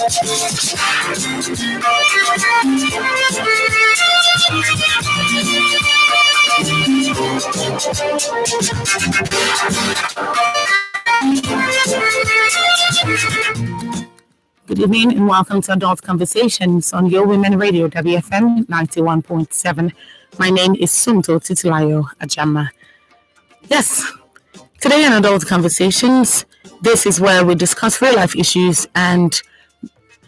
Good evening and welcome to Adult Conversations on Your Women Radio, WFM 91.7. My name is Sumto Titilayo Ajama. Yes, today in Adult Conversations, this is where we discuss real-life issues and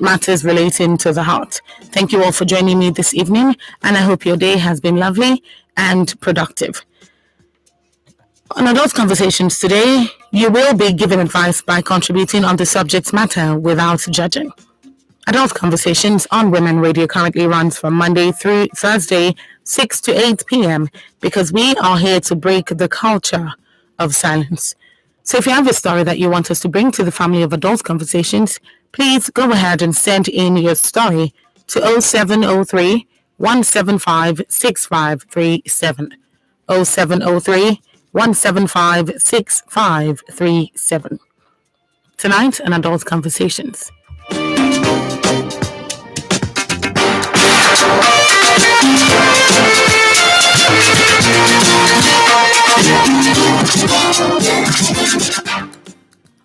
matters relating to the heart. Thank you all for joining me this evening, and I hope your day has been lovely and productive. On Adult Conversations today, you will be given advice by contributing on the subject matter without judging. Adult Conversations on Women Radio currently runs from Monday through Thursday, 6 to 8 p.m. because we are here to break the culture of silence. So if you have a story that you want us to bring to the family of Adult Conversations, please go ahead and send in your story to 0703 175 6537. 0703 175 6537. Tonight in Adult Conversations.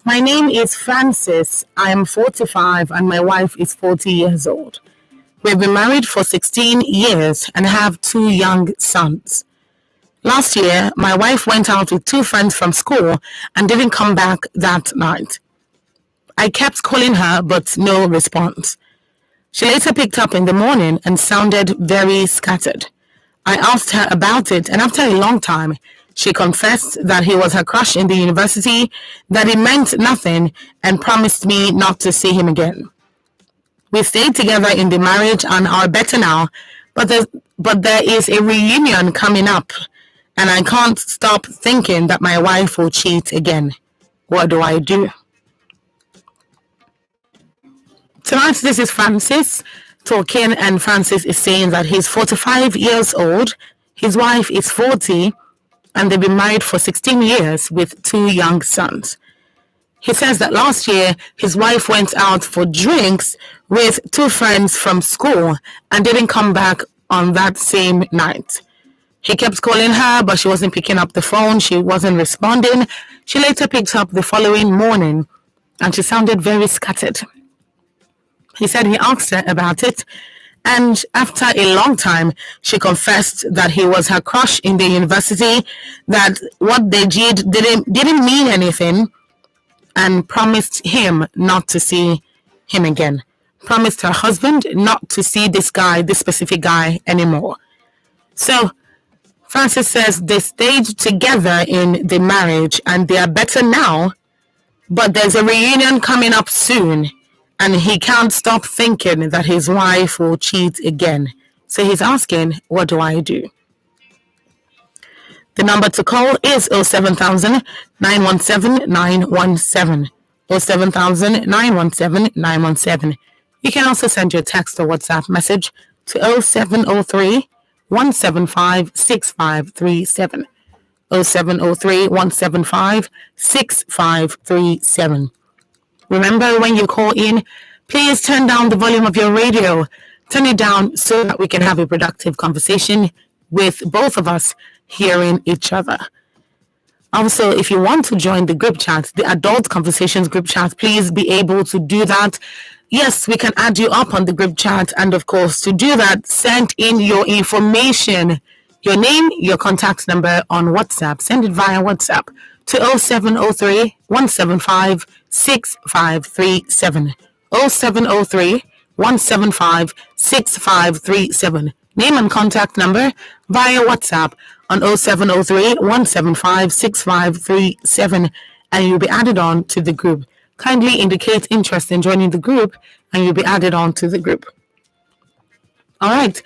My name is Francis. I am 45 and my wife is 40 years old. We've been married for 16 years and have 2 young sons. Last year, my wife went out with 2 friends from school and didn't come back that night. I kept calling her, but no response. She later picked up in the morning and sounded very scattered. I asked her about it, and after a long time, she confessed that he was her crush in the university, that it meant nothing, and promised me not to see him again. We stayed together in the marriage and are better now, but there is a reunion coming up, and I can't stop thinking that my wife will cheat again. What do I do? Tonight, this is Francis talking, and Francis is saying that he's 45 years old, his wife is 40, and they've been married for 16 years with 2 young sons. He says that last year, his wife went out for drinks with 2 friends from school and didn't come back on that same night. He kept calling her, but she wasn't picking up the phone. She wasn't responding. She later picked up the following morning, and she sounded very scattered. He said he asked her about it, and after a long time, she confessed that he was her crush in the university, that what they did didn't mean anything, and promised him not to see him again. Promised her husband not to see this specific guy anymore. So Francis says they stayed together in the marriage and they are better now, but there's a reunion coming up soon and he can't stop thinking that his wife will cheat again. So he's asking, what do I do? The number to call is 07000 917 917. 07000 917 917. You can also send your text or WhatsApp message to 0703 175 6537. 0703 175 6537. Remember, when you call in, please turn down the volume of your radio. Turn it down so that we can have a productive conversation with both of us hearing each other. Also, if you want to join the group chat, the Adult Conversations group chat, please be able to do that. Yes, we can add you up on the group chat. And of course, to do that, send in your information, your name, your contact number on WhatsApp. Send it via WhatsApp to 0703 175 6537. 0703 175 6537. Name and contact number via WhatsApp on 0703 175 6537, and you'll be added on to the group. Kindly indicate interest in joining the group and you'll be added on to the group. All right.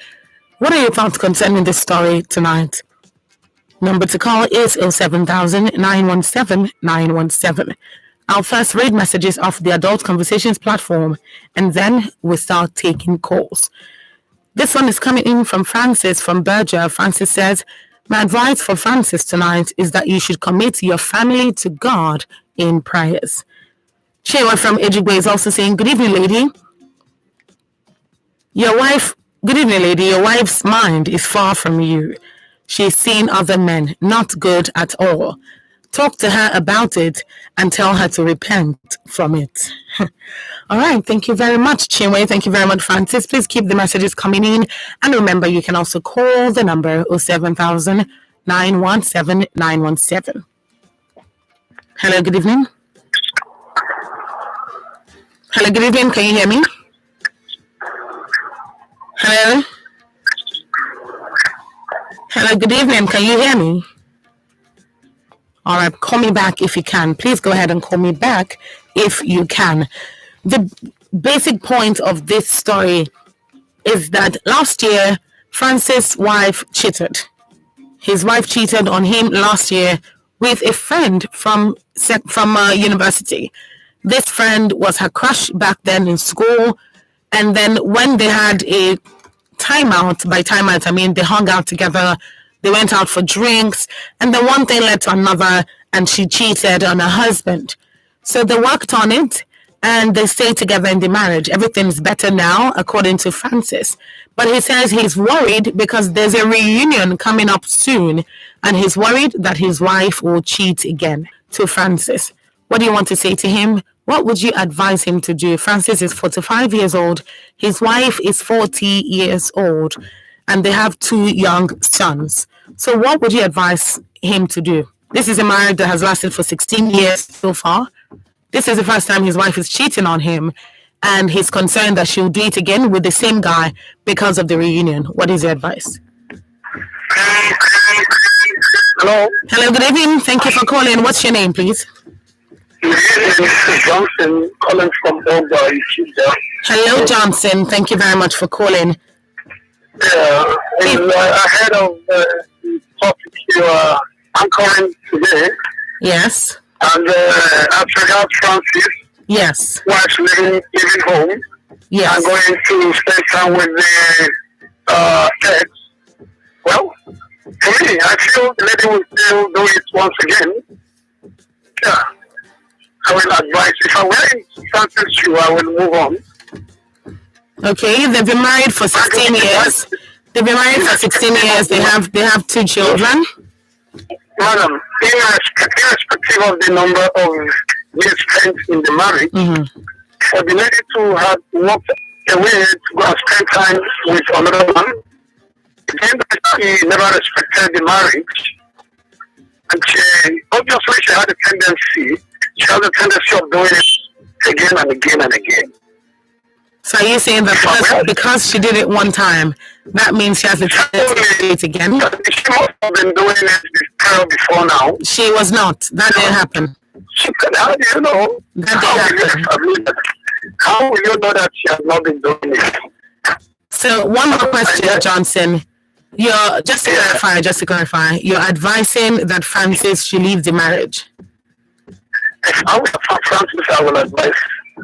What are your thoughts concerning this story tonight? Number to call is 07000 917 917. I'll first read messages off the Adult Conversations platform and then we'll start taking calls. This one is coming in from Francis from Berger. Francis says, my advice for Francis tonight is that you should commit your family to God in prayers. Shewa from Ejigwe is also saying, good evening, lady. Your wife, good evening, lady. Your wife's mind is far from you. She's seen other men, not good at all. Talk to her about it and tell her to repent from it. All right. Thank you very much, Chinwe. Thank you very much, Francis. Please keep the messages coming in. And remember, you can also call the number 07000 917 917. Hello, good evening. Hello, good evening. Can you hear me? Hello? Hello, good evening. Can you hear me? All right, call me back if you can. Please go ahead and call me back if you can. The basic point of this story is that last year, Francis' wife cheated. His wife cheated on him last year with a friend from university. This friend was her crush back then in school. And then when they had a timeout, by timeout, I mean they hung out together, they went out for drinks, and then one thing led to another, and she cheated on her husband. So they worked on it, and they stayed together in the marriage. Everything's better now, according to Francis. But he says he's worried because there's a reunion coming up soon, and he's worried that his wife will cheat again. To Francis, what do you want to say to him? What would you advise him to do? Francis is 45 years old. His wife is 40 years old. And they have 2 young sons. So what would you advise him to do? This is a marriage that has lasted for 16 years so far. This is the first time his wife is cheating on him. And he's concerned that she'll do it again with the same guy because of the reunion. What is your advice? Hello. Hello, good evening. Thank you for calling. What's your name, please? Mr. Johnson calling from Ogba, Ethiopia. Hello, Johnson. Thank you very much for calling. Yeah, ahead of the topic you are anchoring today, Yes. and as regards Francis, Yes. wife's living home and Yes. going to spend time with the kids. Well, for me, I feel the lady will still do it once again. Yeah, I will advise. If I wear Francis' shoe, I will move on. Okay, they've been married for 16 years. They've been married for 16 years. They have 2 children. Madam, irrespective of the number of years spent in the marriage, for the lady to have walked away to go and spend time with another man, again, she never respected the marriage. And obviously she had a tendency of doing it again and again and again. So are you saying that because she did it one time, that means she has a tendency to do it again? She must have been doing it before now. She was not. That didn't happen. How do you know? That didn't happen. How will you know that she has not been doing it? So one more question, Johnson. Just to clarify, you're advising that Francis should leave the marriage. If I was Francis, I will advise.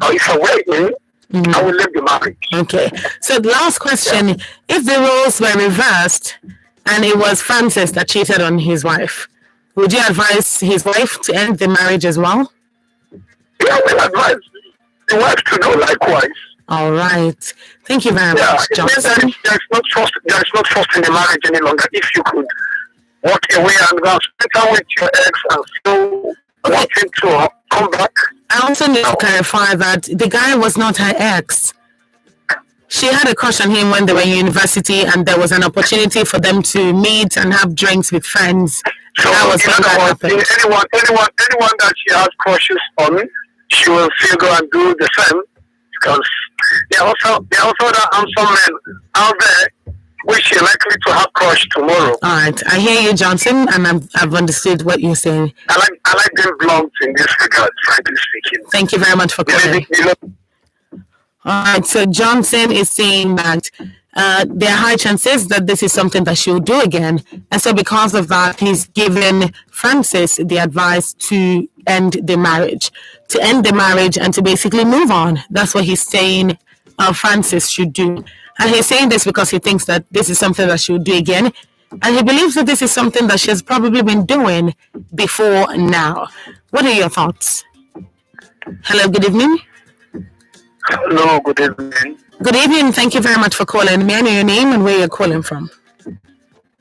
Or if I were him, I will leave the marriage. Okay. So the last question, if the roles were reversed and it was Francis that cheated on his wife, would you advise his wife to end the marriage as well? Yeah, I will advise the wife to do likewise. All right. Thank you very much, Johnson. There is no trust in the marriage any longer. If you could walk away and go spend time with your ex and still wanting to come back. I also need to clarify that the guy was not her ex. She had a crush on him when they were in university, and there was an opportunity for them to meet and have drinks with friends. So that was when that happened. Anyone that she has crushes on, she will still go and do the same, because there are also other handsome men out there which are likely to have crush tomorrow. All right, I hear you, Johnson, and I've understood what you're saying. I like being blunt in this regard, frankly speaking. Thank you very much for calling. All right, so Johnson is saying that there are high chances that this is something that she'll do again. And so because of that, he's given Francis the advice to end the marriage. To end the marriage and to basically move on. That's what he's saying Francis should do. And he's saying this because he thinks that this is something that she'll do again. And he believes that this is something that she's probably been doing before now. What are your thoughts? Hello, good evening. Hello, good evening. Good evening. Thank you very much for calling. May I know your name and where you're calling from?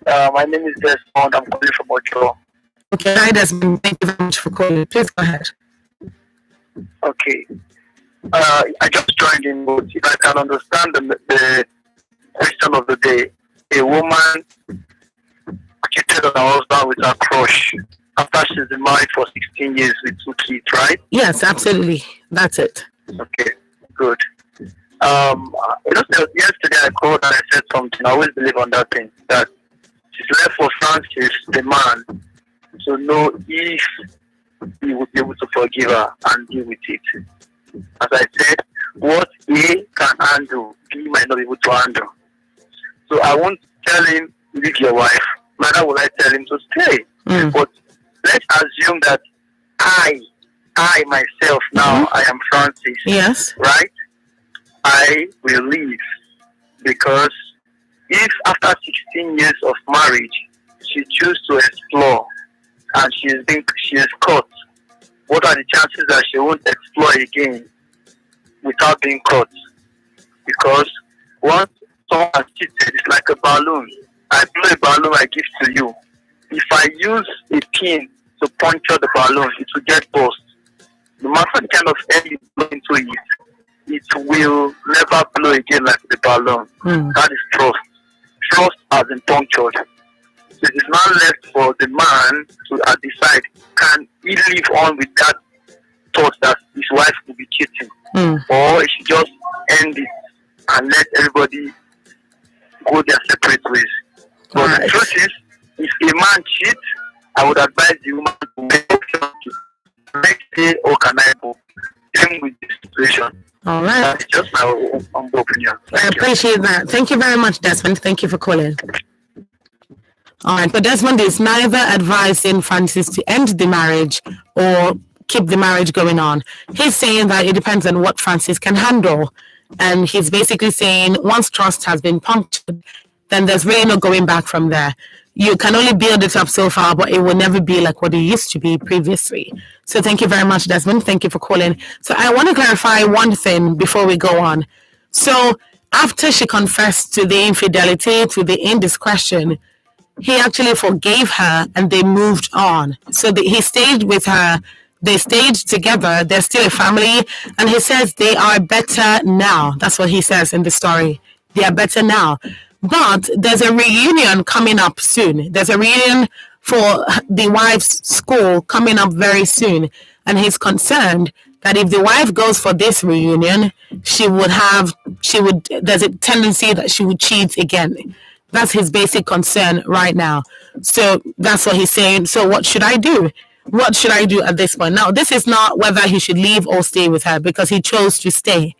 My name is Desmond. I'm calling from Ocho. Okay, hi Desmond. Thank you very much for calling. Please go ahead. Okay. I just joined in, but if I can understand the question of the day, a woman cheated on her husband with her crush after she's been married for 16 years with 2 kids, right? Yes, absolutely. That's it. Okay, good. Yesterday I called and I said something. I always believe on that thing, that she's left for Francis, the man, to know if he would be able to forgive her and deal with it. As I said, what A can handle, B might not be able to handle. So I won't tell him, leave your wife. Neither will I tell him to stay. But let's assume that I myself now, I am Francis. Yes. Right? I will leave. Because if after 16 years of marriage, she chooses to explore and she is caught, what are the chances that she won't explore again without being caught? Because once someone has cheated, it's like a balloon. I blow a balloon I give to you. If I use a pin to puncture the balloon, it will get burst. No matter the kind of air you blow into it, it will never blow again like the balloon. That is trust. Trust has been punctured. So it is now left for the man to decide, can he live on with that thought that his wife will be cheating? Or he should just end it and let everybody go their separate ways. But the truth is, if a man cheats, I would advise the woman to make option to make say, oh, can I go? Same with this situation. All right. That's just my humble opinion. I appreciate that. Thank you very much, Desmond. Thank you for calling. All right, but Desmond is neither advising Francis to end the marriage or keep the marriage going on. He's saying that it depends on what Francis can handle. And he's basically saying once trust has been punctured, then there's really no going back from there. You can only build it up so far, but it will never be like what it used to be previously. So thank you very much, Desmond. Thank you for calling. So I want to clarify one thing before we go on. So after she confessed to the infidelity, to the indiscretion, he actually forgave her and they moved on. So he stayed with her. They stayed together. They're still a family. And he says they are better now. That's what he says in the story. They are better now. But there's a reunion coming up soon. There's a reunion for the wife's school coming up very soon. And he's concerned that if the wife goes for this reunion, there's a tendency that she would cheat again. That's his basic concern right now. So that's what he's saying. So what should I do? What should I do at this point? Now, this is not whether he should leave or stay with her because he chose to stay.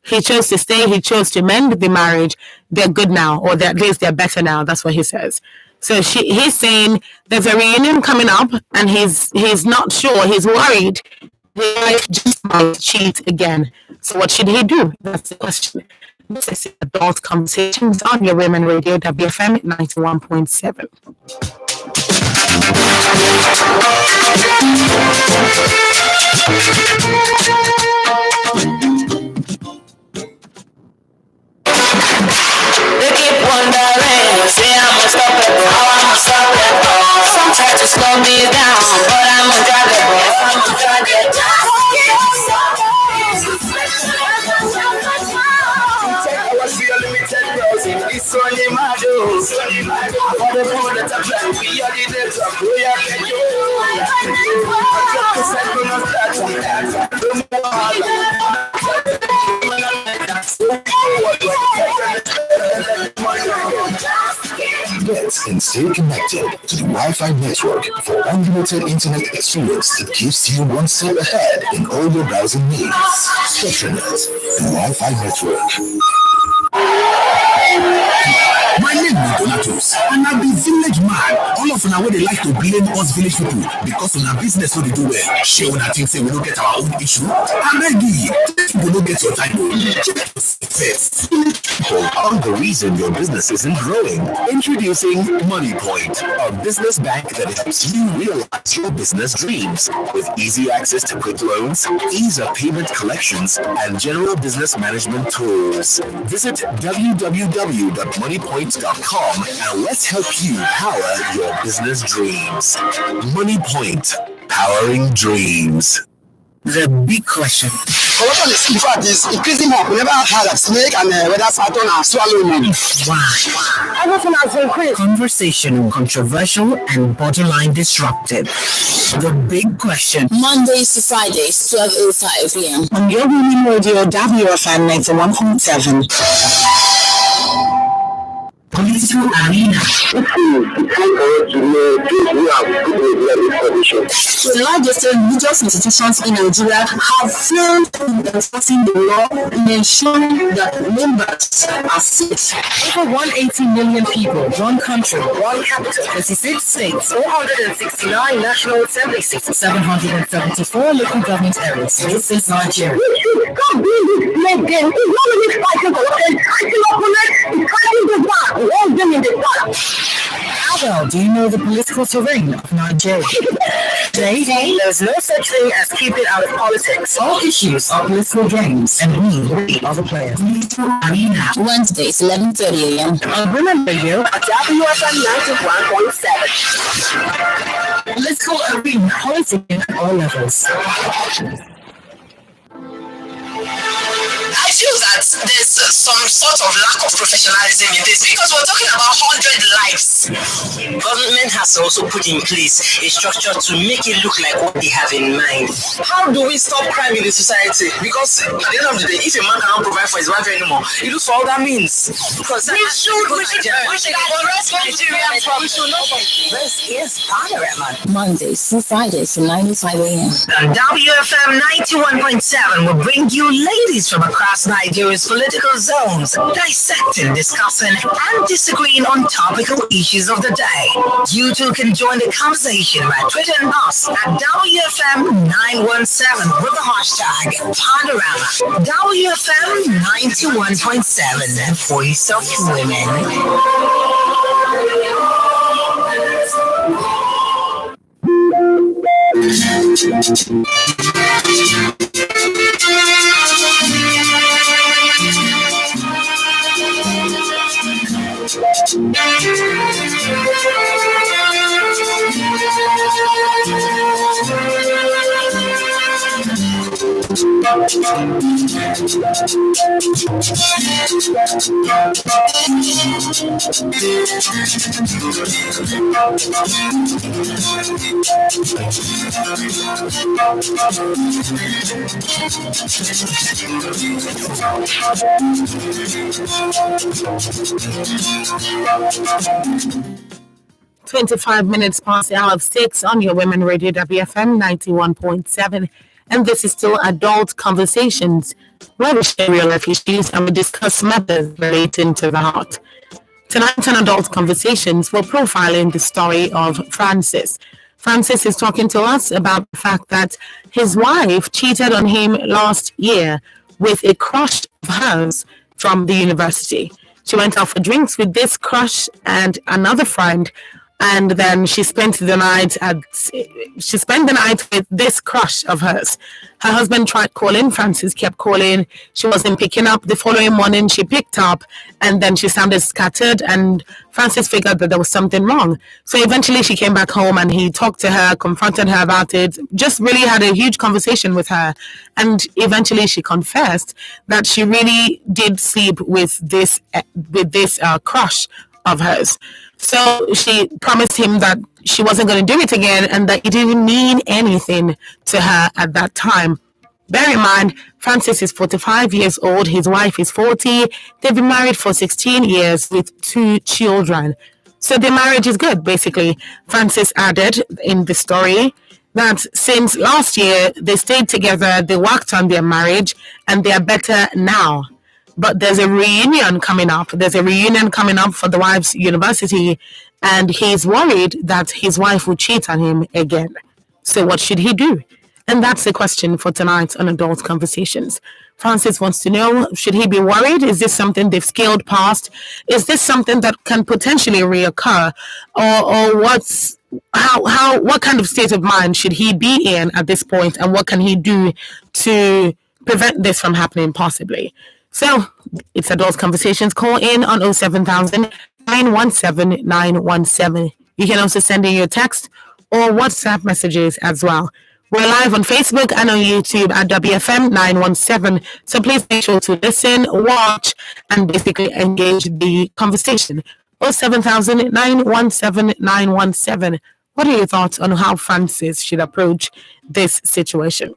He chose to stay. He chose to mend the marriage. They're good now, or at least they're better now. That's what he says. So he's saying there's a reunion coming up, and he's not sure. He's worried his wife just might cheat again. So what should he do? That's the question. This is Adult Conversations on your Women Radio, WFM 91.7. They keep wondering, say I'm unstoppable, how I'm unstoppable. Some try to slow me down, but I'm undraggable. It's only my dues. For the people that are playing, we are the network. We are the Get and stay connected to the Wi-Fi network for unlimited internet experience that keeps you one step ahead in all your browsing needs. SpectraNet, the Wi-Fi network. My name is Donatus, and I'm the village man. All of now they like to blame us village people because on our business what they do well. Share on things say we don't get our own issue. I'm ready. People don't get your time. Check first. People are the reason your business isn't growing. Introducing MoneyPoint, a business bank that helps you realize your business dreams with easy access to quick loans, ease of payment collections, and general business management tools. Visit www.moneypoint.com and let's help you power your business dreams. MoneyPoint, powering dreams. The big question. Corruption is, in fact, is increasing more. We never had a snake and whether Saturn and swallow money. Why? Everything has increased. Conversational, controversial, and borderline disruptive. The big question. Mondays to Fridays, 12:05 p.m. On your Women Radio, WFM 91.7. Political arena. So largest religious institutions in Nigeria have failed in enforcing the law and ensuring that members are safe. Over 180 million people, one country, one capital, 36 states, 469 national assembly seats, 774 local government areas. This is Nigeria. Stop doing this blame game. It's not really fighting for what it's fighting opponent. It's fighting the bar. All them in the bar. How well do you know the political terrain of Nigeria? Today, there is no such thing as keep it out of politics. All issues are political games, and we are the players. Political arena. Wednesdays, 11:30 a.m. On Women Radio, WFM 91.7. political arena, politics at all levels. I feel that there's some sort of lack of professionalism in this because we're talking about 100 lives. Government has also put in place a structure to make it look like what they have in mind. How do we stop crime in the society? Because at the end of the day, if a man cannot provide for his wife anymore, he looks for other means. Because we should arrest Nigerian problems. This is Panorama. Mondays to Fridays, 9:05 a.m. And WFM 91.7 will bring you ladies from across Nigeria's political zones, dissecting, discussing, and disagreeing on topical issues of the day. You too can join the conversation by tweeting us at WFM917 with the hashtag Panorama. WFM 91.7, Voice of Women. "25 minutes past the hour of 6 on your Women Radio WFM 91.7. And this is still Adult Conversations, where we share real life issues and we discuss matters relating to the heart. Tonight on Adult Conversations, we're profiling the story of Francis. Francis is talking to us about the fact that his wife cheated on him last year with a crush of hers from the university. She went out for drinks with this crush and another friend, and then she spent the night with this crush of hers. Her husband tried calling. Francis kept calling. She wasn't picking up. The following morning, she picked up, and then she sounded scattered, and Francis figured that there was something wrong. So eventually she came back home, and he talked to her, confronted her about it, just really had a huge conversation with her. And eventually she confessed that she really did sleep with this crush of hers. So she promised him that she wasn't going to do it again and that it didn't mean anything to her at that time. Bear in mind, Francis is 45 years old. His wife is 40. They've been married for 16 years with 2 children. So their marriage is good, basically. Francis added in the story that since last year, they stayed together, they worked on their marriage, and they are better now. But there's a reunion coming up. There's a reunion coming up for the wife's university, and he's worried that his wife will cheat on him again. So what should he do? And that's the question for tonight on Adult Conversations. Francis wants to know, should he be worried? Is this something they've scaled past? Is this something that can potentially reoccur? Or what kind of state of mind should he be in at this point? And what can he do to prevent this from happening possibly? So it's Adult Conversations. Call in on 07000 917 917. You can also send in your text or WhatsApp messages as well. We're live on Facebook and on YouTube at WFM 917. So please make sure to listen, watch, and basically engage the conversation. 07000 917 917. What are your thoughts on how Francis should approach this situation?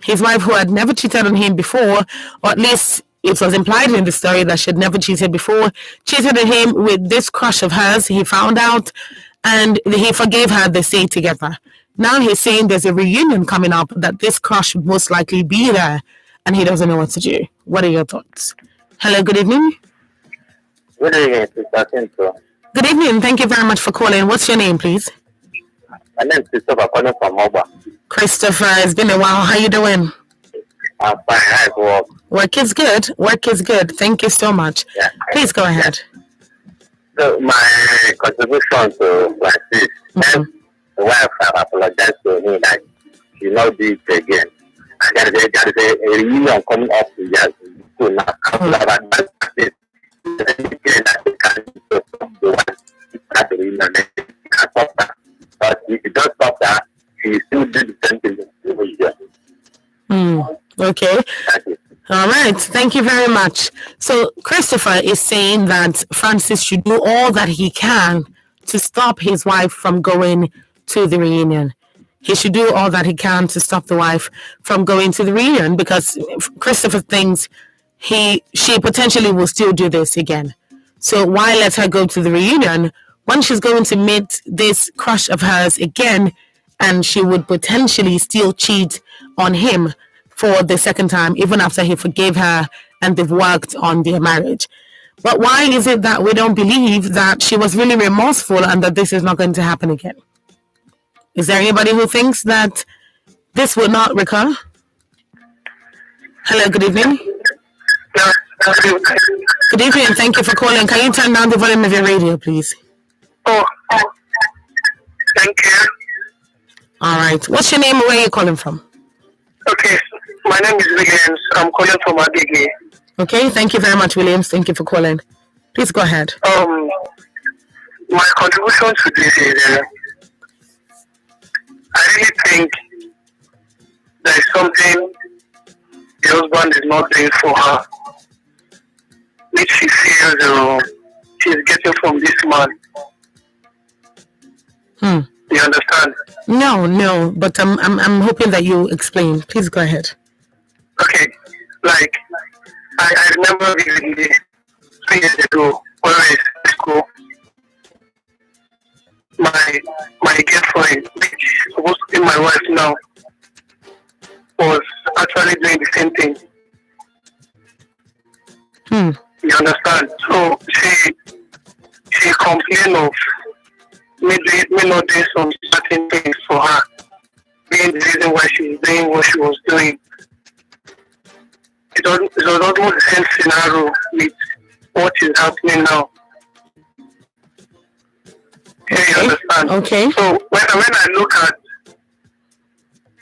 His wife, who had never cheated on him before, or at least it was implied in the story that she had never cheated before, cheated on him with this crush of hers. He found out and he forgave her. They stayed together. Now he's saying there's a reunion coming up, that this crush would most likely be there, and he doesn't know what to do. What are your thoughts? Hello, good evening. Good evening, Sister Tinto. Good evening. Thank you very much for calling. What's your name, please? My name is Christopher, calling from Moba. Christopher, it's been a while. How you doing? I'm fine. How's work? Work is good. Work is good. Thank you so much. Yeah. Please go ahead. So my contribution to Francis, the wife have apologized to me that she will not do it again. And there is a reunion coming up to years. So now I will have advised Francis that he can stop the one that the reunion, then he can stop that. But if you don't stop that, she will still do the same thing over here. Okay. Thank you. All right. Thank you very much. So Christopher is saying that Francis should do all that he can to stop his wife from going to the reunion. He should do all that he can to stop the wife from going to the reunion, because Christopher thinks she potentially will still do this again. So why let her go to the reunion when she's going to meet this crush of hers again, and she would potentially still cheat on him for the second time, even after he forgave her and they've worked on their marriage. But why is it that we don't believe that she was really remorseful and that this is not going to happen again? Is there anybody who thinks that this will not recur? Hello, good evening. Good evening, thank you for calling. Can you turn down the volume of your radio, please? Oh, thank you. All right. What's your name and where are you calling from? Okay, my name is Williams. I'm calling from Agege. Okay, thank you very much, Williams. Thank you for calling. Please go ahead. My contribution to this is I really think there is something the husband is not doing for her, which she feels she's getting from this man. You understand? No, but I'm hoping that you explain. Please go ahead. Okay, like I remember vividly 2 years ago when I was in school, my girlfriend, which is supposed to be my wife now, was actually doing the same thing. You understand? So she complained of me not doing some certain things for her, being the reason why she was doing what she was doing. It was almost the same scenario with what is happening now. Yeah, you understand? Okay. So when I look at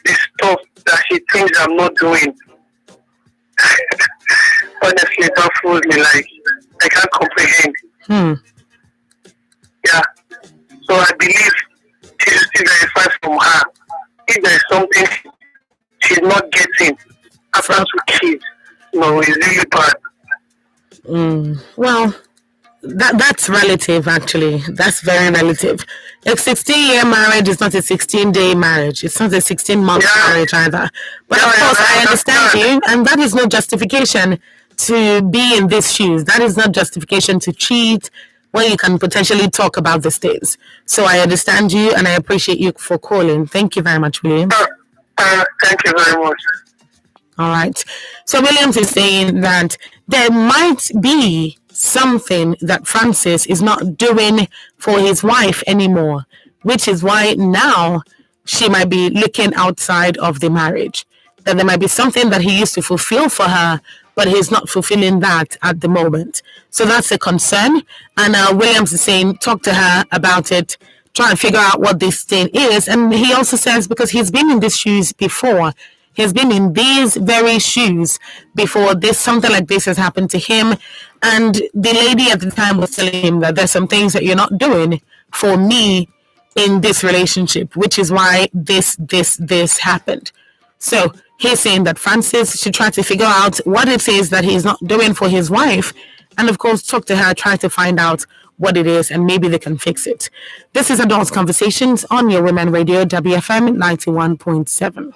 the stuff that she thinks I'm not doing, honestly, that fools me. Like, I can't comprehend. Yeah. So I believe she should still verify from her if there is something she's not getting after 2 kids. No, it's really bad. Well, that's relative, actually. That's very relative. A 16-year marriage is not a 16-day marriage. It's not a 16-month marriage either. But of course, I understand you, and that is no justification to be in these shoes. That is not justification to cheat when you can potentially talk about these things. So I understand you, and I appreciate you for calling. Thank you very much, William. Thank you very much. All right. So Williams is saying that there might be something that Francis is not doing for his wife anymore, which is why now she might be looking outside of the marriage, that there might be something that he used to fulfill for her, but he's not fulfilling that at the moment. So that's a concern. And Williams is saying, talk to her about it, try and figure out what this thing is. And he also says, because he's been in these shoes before, he's been in these very shoes before something like this has happened to him. And the lady at the time was telling him that there's some things that you're not doing for me in this relationship, which is why this happened. So he's saying that Francis should try to figure out what it is that he's not doing for his wife. And of course, talk to her, try to find out what it is, and maybe they can fix it. This is Adults Conversations on your Women Radio, WFM 91.7.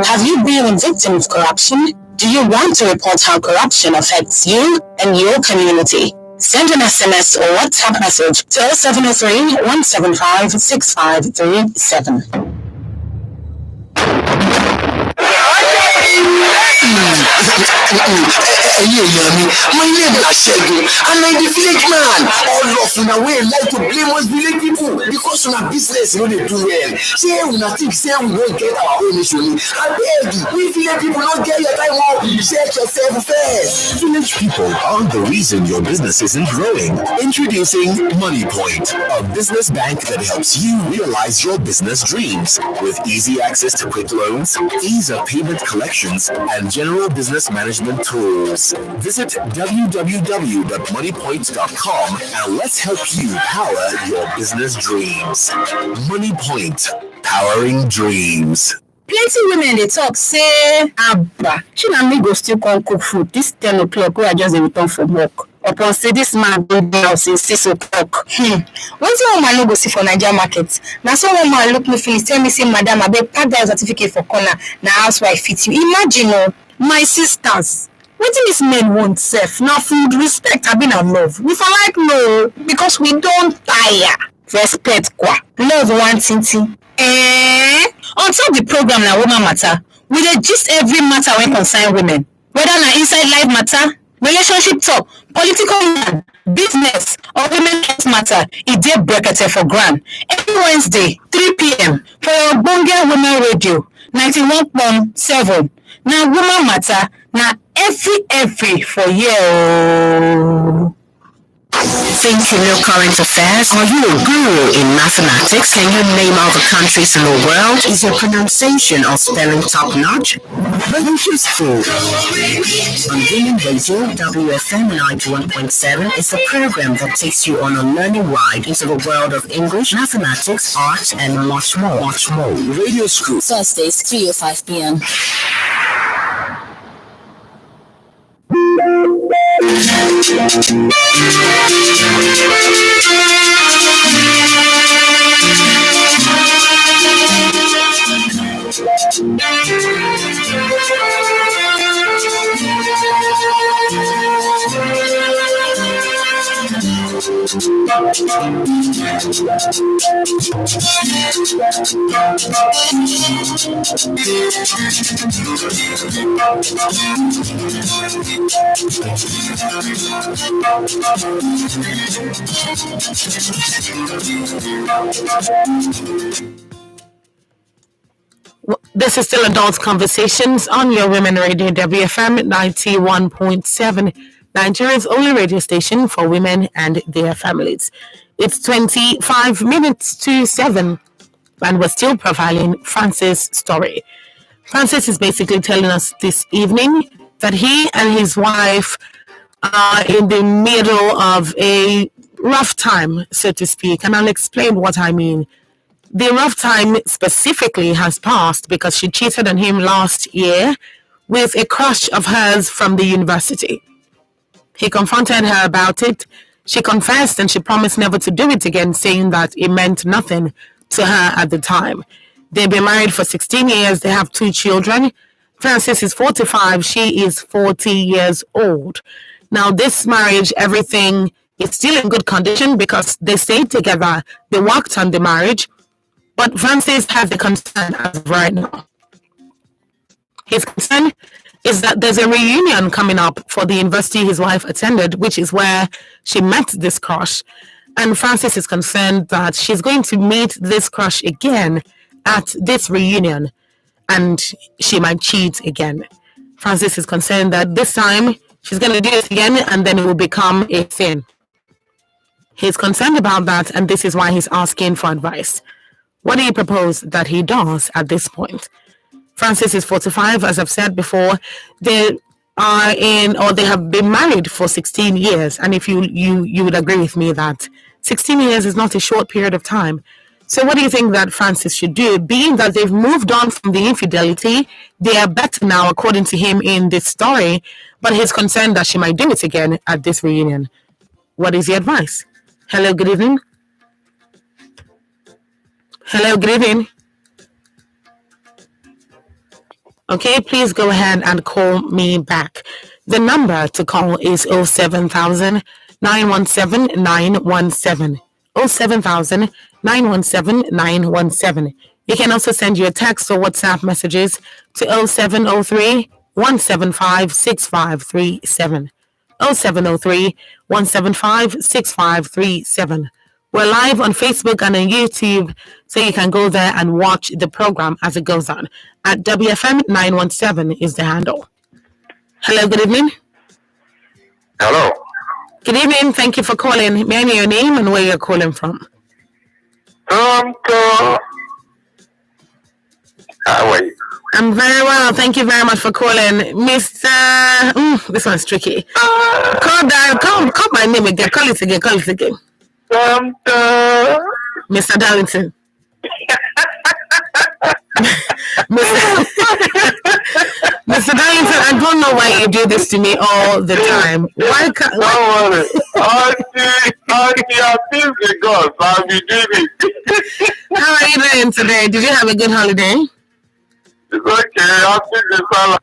Have you been a victim of corruption? Do you want to report how corruption affects you and your community? Send an SMS or WhatsApp message to 0703 175 6537. My name is Shegun, and I'm the village man. All of una way like to blame us village people because una business no dey do well. Say una think say we won't get our own issue. I beg you, we village people don't get your time off. Check yourself first. Village people aren't the reason your business isn't growing. Introducing Money Point, a business bank that helps you realize your business dreams with easy access to quick loans, ease of payment collections, and general business management tools. Visit www.moneypoint.com and let's help you power your business dreams. Money Point, powering dreams. Plenty women they talk say, Abba, Chinami go still come cook food this 10 o'clock where I just return from work. Upon say this man been there since 6 o'clock. One thing woman no go see for Nigeria market. Now some woman look me finish tell me say, Madam, I beg pack that certificate for corner. Now housewife fit you. Imagine my sisters. What do these men want self? Now food, respect, I've been in love. We for like no, because we don't tire. Respect kwa. Love one thing. On top the program na woman matter, we dey gist every matter when concern women. Whether na inside life matter, relationship talk, political matter, business, or women health matter, e dey brekete for ground. Every Wednesday, 3 p.m. for your Ogbonge Women Radio, 91.7. Na woman matter, na every for you. Think you know current affairs? Are you a guru in mathematics? Can you name all the countries in the world? Is your pronunciation or spelling top-notch? Vicious Food on Women Radio, WFM 91.7 is a program that takes you on a learning ride into the world of English, mathematics, art, and much more. Radio School. Thursdays, 3:05 p.m. This is still Adult Conversations on your Women Radio, WFM 91.7, Nigeria's only radio station for women and their families. It's 25 minutes to 7, and we're still profiling Francis' story. Francis is basically telling us this evening that he and his wife are in the middle of a rough time, so to speak, and I'll explain what I mean. The rough time specifically has passed because she cheated on him last year with a crush of hers from the university. He confronted her about it. She confessed and she promised never to do it again, saying that it meant nothing to her at the time. They've been married for 16 years. They have 2 children. Francis is 45. She is 40 years old. Now, this marriage, everything is still in good condition because they stayed together. They worked on the marriage. But Francis has a concern as of right now. His concern is that there's a reunion coming up for the university his wife attended, which is where she met this crush. And Francis is concerned that she's going to meet this crush again at this reunion and she might cheat again. Francis is concerned that this time she's going to do it again and then it will become a sin. He's concerned about that, and this is why he's asking for advice. What do you propose that he does at this point? Francis is 45, as I've said before. They have been married for 16 years. And if you would agree with me that 16 years is not a short period of time. So what do you think that Francis should do? Being that they've moved on from the infidelity, they are better now, according to him in this story, but he's concerned that she might do it again at this reunion. What is the advice? Hello, good evening. Hello, good evening. Okay, please go ahead and call me back. The number to call is 07000 917 917. 07000 917 917. You can also send your text or WhatsApp messages to 0703 175 6537. 0703 175 6537. We're live on Facebook and on YouTube, so you can go there and watch the program as it goes on. At WFM 917 is the handle. Hello, good evening. Hello. Good evening. Thank you for calling. May I know your name and where you're calling from? How are you? I'm very well. Thank you very much for calling. Mr. This one's tricky. Call my name again. Call it again. Mr. Darlington. Mr. Darlington, I don't know why you do this to me all the time. Why can't... Don't worry. I feel the gods. I'll be doing it. How are you doing today? Did you have a good holiday? It's okay. I'll see the salad.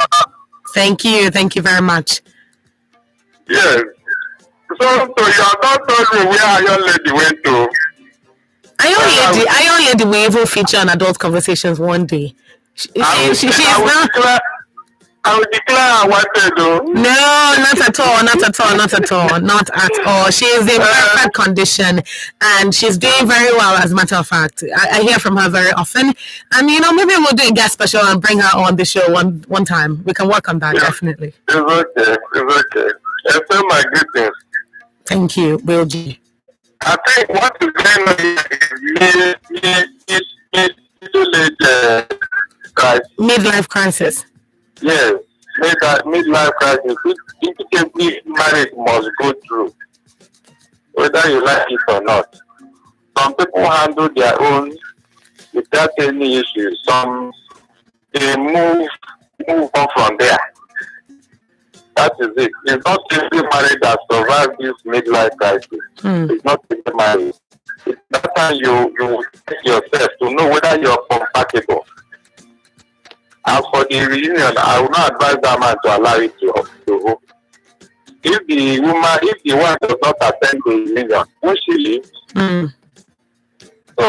Thank you. Thank you very much. Yes. So you have not told me where your lady went to. Iron Lady will even feature on Adult Conversations one day. I will declare I wanted to. No, not at all. She is in perfect condition and she's doing very well, as a matter of fact. I hear from her very often. And, maybe we'll do a guest special and bring her on the show one time. We can work on that, definitely. It's okay. Accept my greetings. Thank you, Will G. I think what is going on is midlife crisis. Yes, midlife crisis. If marriage must go through, whether you like it or not. Some people handle their own without any issues. Some they move on from there. That is it. It's not every marriage that survives this midlife crisis. It's not every marriage. It's that time you check yourself to know whether you're compatible. As for the reunion, I will not advise that man to allow it to go. If the wife does not attend the reunion, won't she leave? So,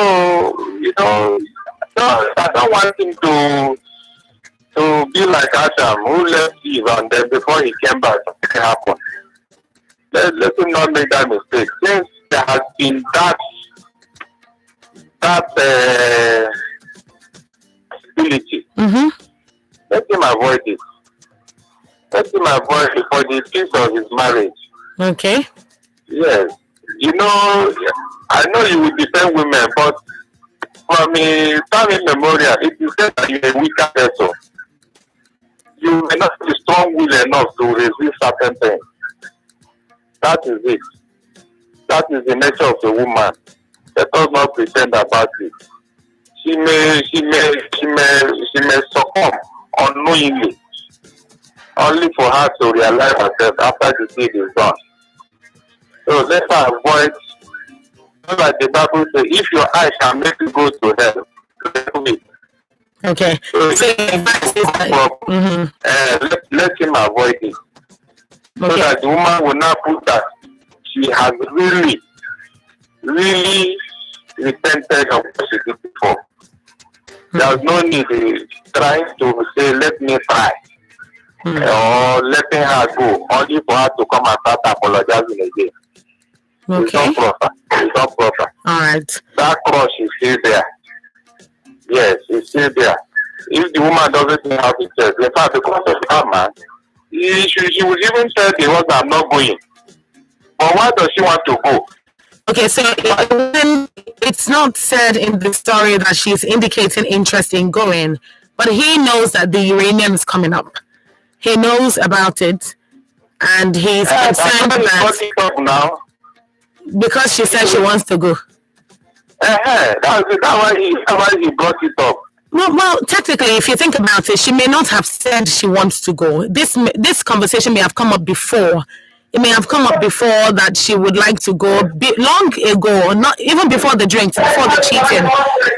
I don't want him to be like Adam, who left Eve and then before he came back, something happened. Let him not make that mistake. Since there has been that ability, let him avoid it. Let him avoid it for the peace of his marriage. Okay. Yes. I know you will defend women, but from a family memorial, it is said that you're a weaker person. You may not be strong-willed enough to resist certain things. That is it. That is the nature of the woman. Let us not pretend about it. She may succumb unknowingly, only for her to realize herself after the deed is done. So let her avoid, like the Bible says, if your eye can make you go to hell, do it. Okay. So let him avoid it. So that the woman will not put that she has really repented of what she did before. There's no need trying to say, let me try. Or letting her go, only for her to come and start apologizing again. It's not proper. It's not proper. All right. That crush is still there. Yes, it's still there. If the woman doesn't know how to tell, in fact, because of that man, she would even tell the husband, I'm not going. But why does she want to go? Okay, so it's not said in the story that she's indicating interest in going, but he knows that the reunion is coming up. He knows about it, and he's concerned that now. Because she said she wants to go. That's why he brought it up. Well, technically, if you think about it, she may not have said she wants to go. This conversation may have come up before. It may have come up before that she would like to go long ago, not even before the drinks, before the cheating.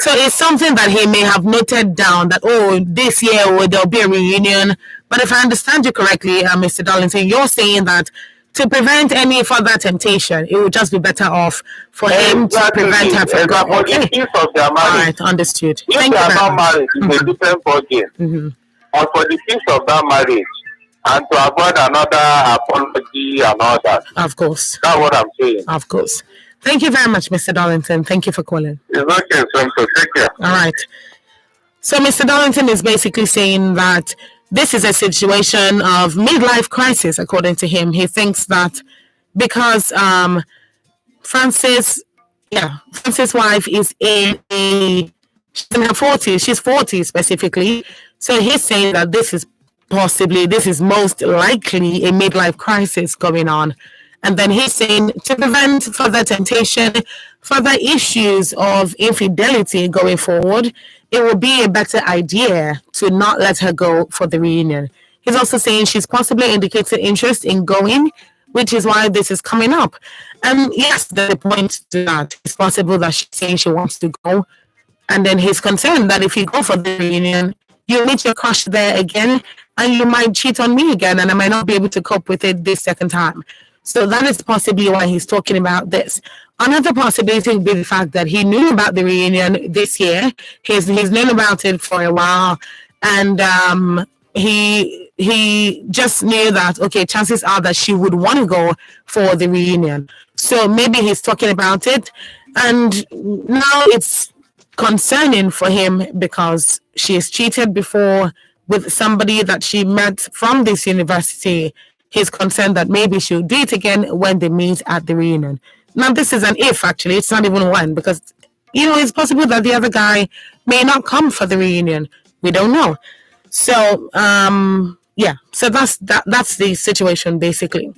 So it's something that he may have noted down that, this year there'll be a reunion. But if I understand you correctly, Mr. Darlington, you're saying that to prevent any further temptation, it would just be better off for him to prevent her from going. Okay. Of their marriage. All right, understood. If Thank they you are very not much. married, it's a different ballgame. And for the peace of that marriage, and to avoid another apology and all that. Of course. That's what I'm saying. Of course. Thank you very much, Mr. Darlington. Thank you for calling. It's okay, so take care. All right. So Mr. Darlington is basically saying that this is a situation of midlife crisis, according to him. He thinks that because Francis' wife is she's in her 40s, she's 40 specifically. So he's saying that this is most likely a midlife crisis going on. And then he's saying to prevent further temptation, further issues of infidelity going forward, it would be a better idea to not let her go for the reunion. He's also saying she's possibly indicated interest in going, which is why this is coming up. And yes, there's a point to that. It's possible that she's saying she wants to go. And then he's concerned that if you go for the reunion, you'll meet your crush there again, and you might cheat on me again, and I might not be able to cope with it this second time. So that is possibly why he's talking about this. Another possibility would be the fact that he knew about the reunion this year. He's known about it for a while, and he just knew that, okay, chances are that she would want to go for the reunion. So maybe he's talking about it, and now it's concerning for him because she has cheated before with somebody that she met from this university. He's concerned that maybe she'll do it again when they meet at the reunion. Now, this is an if, actually. It's not even when, because, it's possible that the other guy may not come for the reunion. We don't know. So, so that's the situation, basically.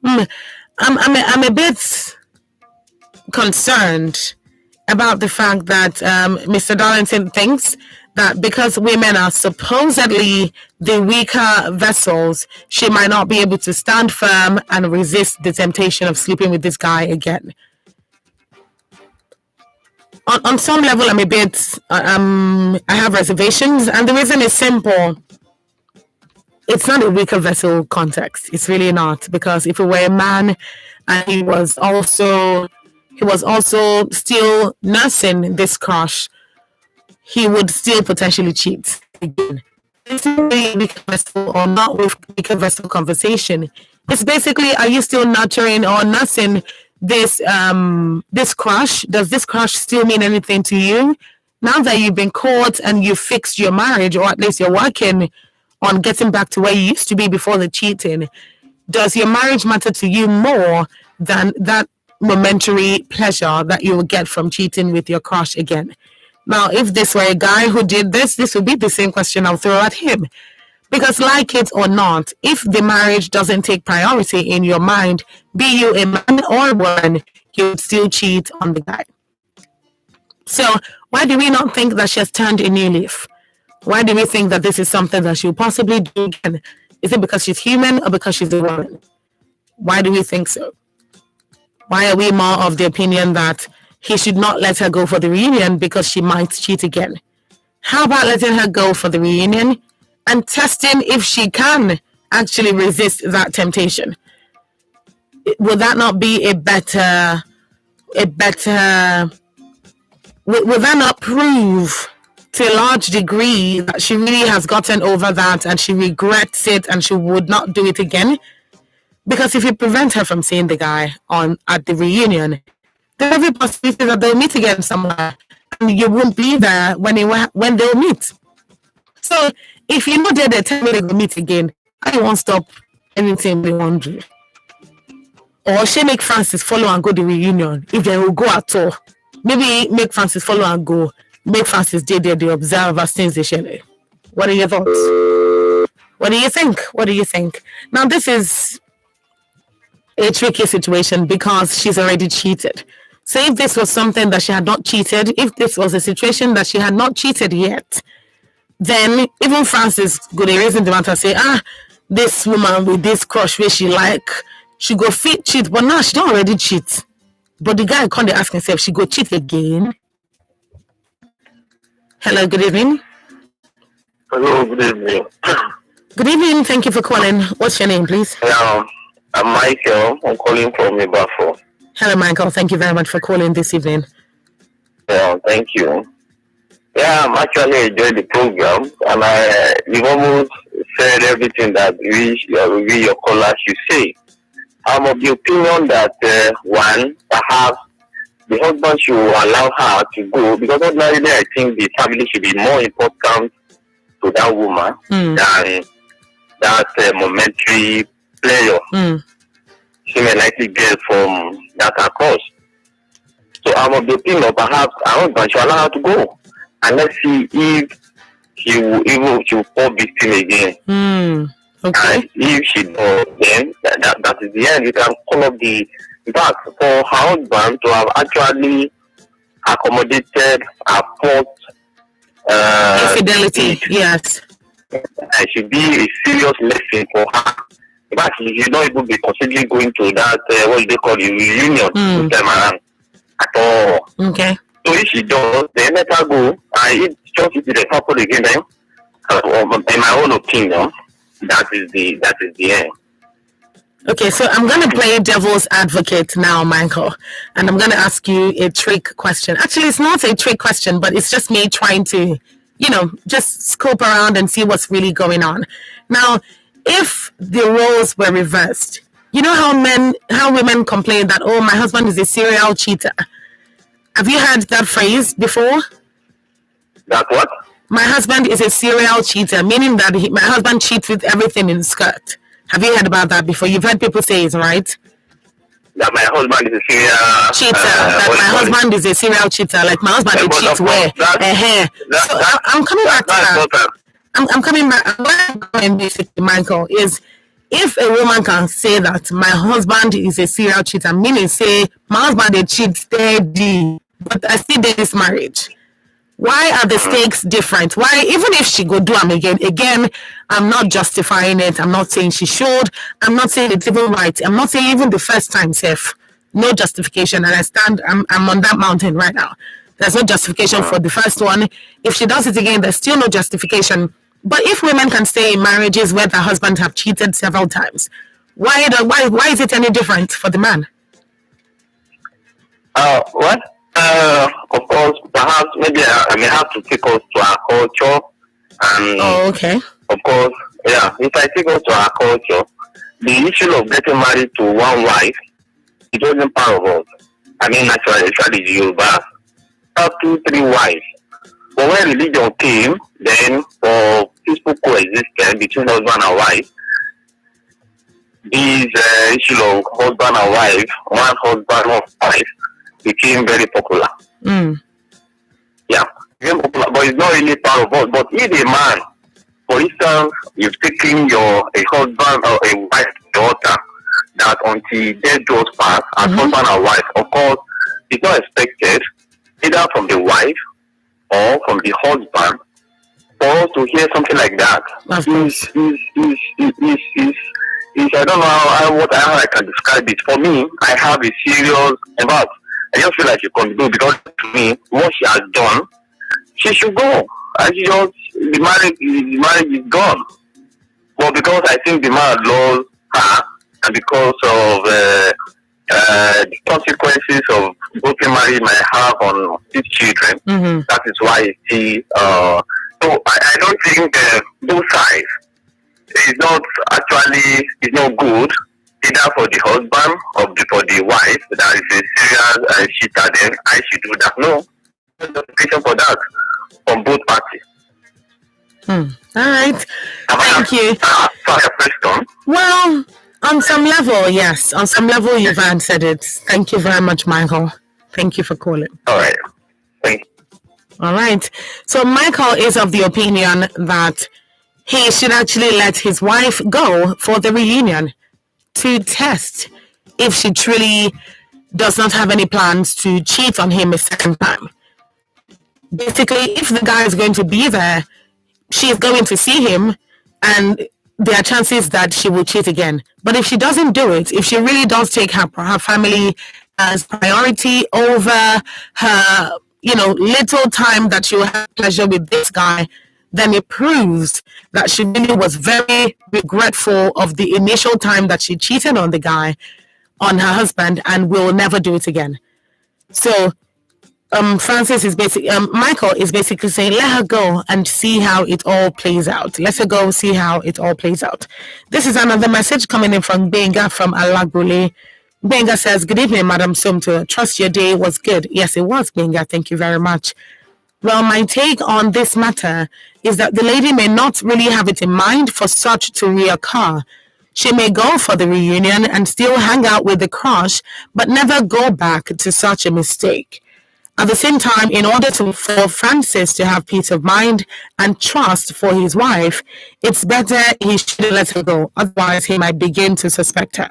I'm a bit concerned about the fact that Mr. Darlington thinks that because women are supposedly the weaker vessels, she might not be able to stand firm and resist the temptation of sleeping with this guy again. On some level, I'm a bit, I have reservations, and the reason is simple. It's not a weaker vessel context. It's really not, because if it were a man and he was also still nursing this crush, he would still potentially cheat again. It's not really a weaker vessel or not weaker vessel conversation. It's basically, are you still nurturing or nursing this crush? Does this crush still mean anything to you? Now that you've been caught and you fixed your marriage, or at least you're working on getting back to where you used to be before the cheating, does your marriage matter to you more than that momentary pleasure that you will get from cheating with your crush again? Now, if this were a guy who did this would be the same question I'll throw at him. Because like it or not, if the marriage doesn't take priority in your mind, be you a man or a woman, you would still cheat on the guy. So why do we not think that she has turned a new leaf? Why do we think that this is something that she'll possibly do again? Is it because she's human or because she's a woman? Why do we think so? Why are we more of the opinion that he should not let her go for the reunion because she might cheat again? How about letting her go for the reunion and testing if she can actually resist that temptation? Would that not be would that not prove to a large degree that she really has gotten over that and she regrets it and she would not do it again. Because if you prevent her from seeing the guy at the reunion, there's every possibility that they'll meet again somewhere and you won't be there when they'll meet. So if you know they're telling me they'll meet again, I won't stop anything they want to do. Or she make Francis follow and go to the reunion if they will go at all. Maybe make Francis follow and go. Make Francis stay there, the observer since they share. What are your thoughts? What do you think? What do you think? Now, this is a tricky situation because she's already cheated. So if this was something that she had not cheated, if this was a situation that she had not cheated yet, then even Francis could reason the matter, say, this woman with this crush where she like, she go fit cheat, but now she don't already cheat. But the guy can't ask himself, she go cheat again. Hello, good evening. Hello, good evening. Good evening, thank you for calling. What's your name, please? I'm Michael. I'm calling from Ibafo. Hello, Michael. Thank you very much for calling this evening. Yeah, thank you. Yeah, I'm actually enjoying the program, and you've almost said everything that we your callers should say. I'm of the opinion that one, perhaps the husband should allow her to go, because ordinarily I think the family should be more important to that woman than that momentary pleasure she may likely get from that across. So I'm of the opinion perhaps her husband should allow her to go, and let's see if she will fall victim again. Okay. And if she does, then that is the end. You can call up the back for her husband to have actually accommodated her fault. Infidelity, yes. It should be a serious lesson for her. In fact, she should not even be considering going to that, what they call the reunion this time around at all. Okay. So if she does, then let her go. And if just if it happens again, then, in my own opinion, that is the end. Okay, so I'm going to play devil's advocate now, Michael, and I'm going to ask you a trick question. Actually, it's not a trick question, but it's just me trying to, just scope around and see what's really going on. Now, if the roles were reversed, you know how women complain that, oh, my husband is a serial cheater. Have you heard that phrase before? That what? My husband is a serial cheater, meaning that my husband cheats with everything in skirt. Have you heard about that before? You've heard people say it, right? That my husband is a serial cheater. That my husband is a serial cheater. Like my husband cheats where? So I'm coming back to that. I'm coming back. What I'm going basically, Michael, is if a woman can say that my husband is a serial cheater, meaning say my husband cheats steady, but I still in this marriage. Why are the stakes different? Why, even if she go do them again, I'm not justifying it. I'm not saying she should. I'm not saying it's even right. I'm not saying even the first time, safe. No justification. And I'm on that mountain right now. There's no justification for the first one. If she does it again, there's still no justification. But if women can stay in marriages where the husband have cheated several times, why is it any different for the man? What? Of course, perhaps maybe I may have to take us to our culture. And okay. Of course, yeah. If I take us to our culture, the issue of getting married to one wife, it wasn't part of us. I mean, actually, the Yoruba have 2-3 wives. But when religion came, then for peaceful coexistence between husband and wife, these issue of husband and wife, one husband, one wife, became very popular. Yeah, became popular, but it's not really part of us. But if a man, for instance, you've taken a husband or a wife daughter, that until death do us pass, as husband and wife, of course, it's not expected either from the wife or from the husband for us to hear something like that. I don't know how I can describe it. For me, I have a serious about. I just feel like she can do, because to me, what she has done, she should go. And the marriage is gone. But because I think the man loves her, and because of the consequences of broken marriage might have on his children. That is why he. So I don't think both sides is not actually is not good either for the husband or for the wife that is a serious cheater. Then I should do that. No, no justification for that from both parties. All right. Thank you. Sorry, question. Well, on some level, yes. On some level, you've answered it. Thank you very much, Michael. Thank you for calling. All right. Thank you. All right. So Michael is of the opinion that he should actually let his wife go for the reunion to test if she truly does not have any plans to cheat on him a second time. Basically, if the guy is going to be there, she is going to see him, and there are chances that she will cheat again. But if she doesn't do it, if she really does take her family as priority over her, little time that she will have pleasure with this guy, then it proves that she really was very regretful of the initial time that she cheated on the guy, on her husband, and will never do it again. So Michael is basically saying, let her go and see how it all plays out. Let her go see how it all plays out. This is another message coming in from Benga from Alagbule. Benga says, good evening, Madam Sumto. Trust your day was good. Yes, it was, Benga. Thank you very much. Well, my take on this matter is that the lady may not really have it in mind for such to reoccur. She may go for the reunion and still hang out with the crush, but never go back to such a mistake. At the same time, in order for Francis to have peace of mind and trust for his wife, it's better he should let her go. Otherwise, he might begin to suspect her.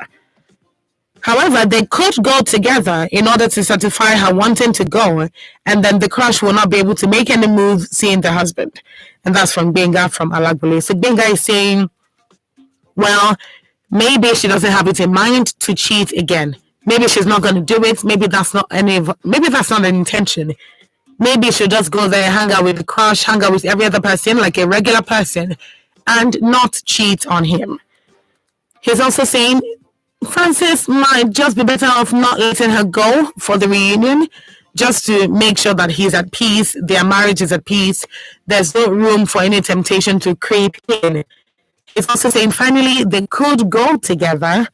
However, they could go together in order to satisfy her wanting to go, and then the crush will not be able to make any move seeing the husband. And that's from Benga from Alagbule. So Benga is saying, well, maybe she doesn't have it in mind to cheat again. Maybe she's not going to do it. Maybe that's not an intention. Maybe she'll just go there, hang out with the crush, hang out with every other person like a regular person, and not cheat on him. He's also saying Francis might just be better off not letting her go for the reunion, just to make sure that he's at peace, their marriage is at peace. There's no room for any temptation to creep in. He's also saying finally they could go together,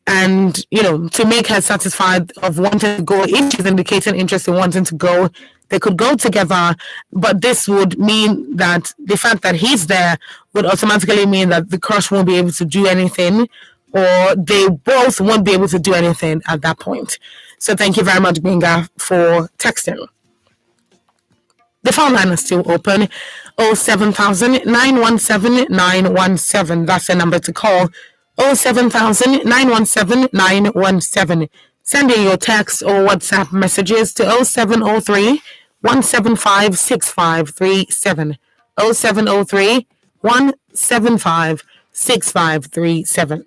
and to make her satisfied of wanting to go. If she's indicating interest in wanting to go, they could go together, but this would mean that the fact that he's there would automatically mean that the crush won't be able to do anything, or they both won't be able to do anything at that point. So thank you very much, Benga, for texting. The phone line is still open. 07000 917 917. That's the number to call. 07000 917 917. Send in your text or WhatsApp messages to 0703 175 6537. 0703 175 6537.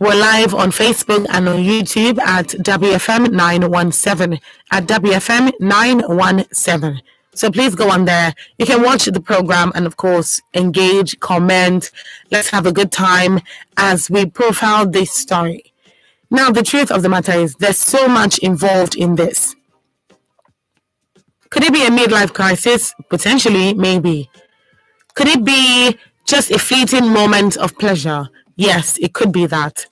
We're live on Facebook and on YouTube at WFM 917. At WFM 917. So please go on there. You can watch the program and, of course, engage, comment. Let's have a good time as we profile this story. Now, the truth of the matter is there's so much involved in this. Could it be a midlife crisis? Potentially, maybe. Could it be just a fleeting moment of pleasure? Yes, it could be that.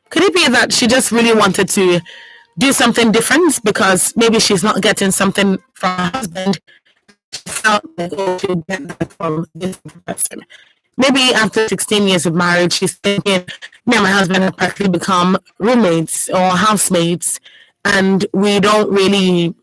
Could it be that she just really wanted to do something different because maybe she's not getting something from her husband? She felt like, oh, she'll get that from this person. Maybe after 16 years of marriage, she's thinking, me and my husband have practically become roommates or housemates, and we don't really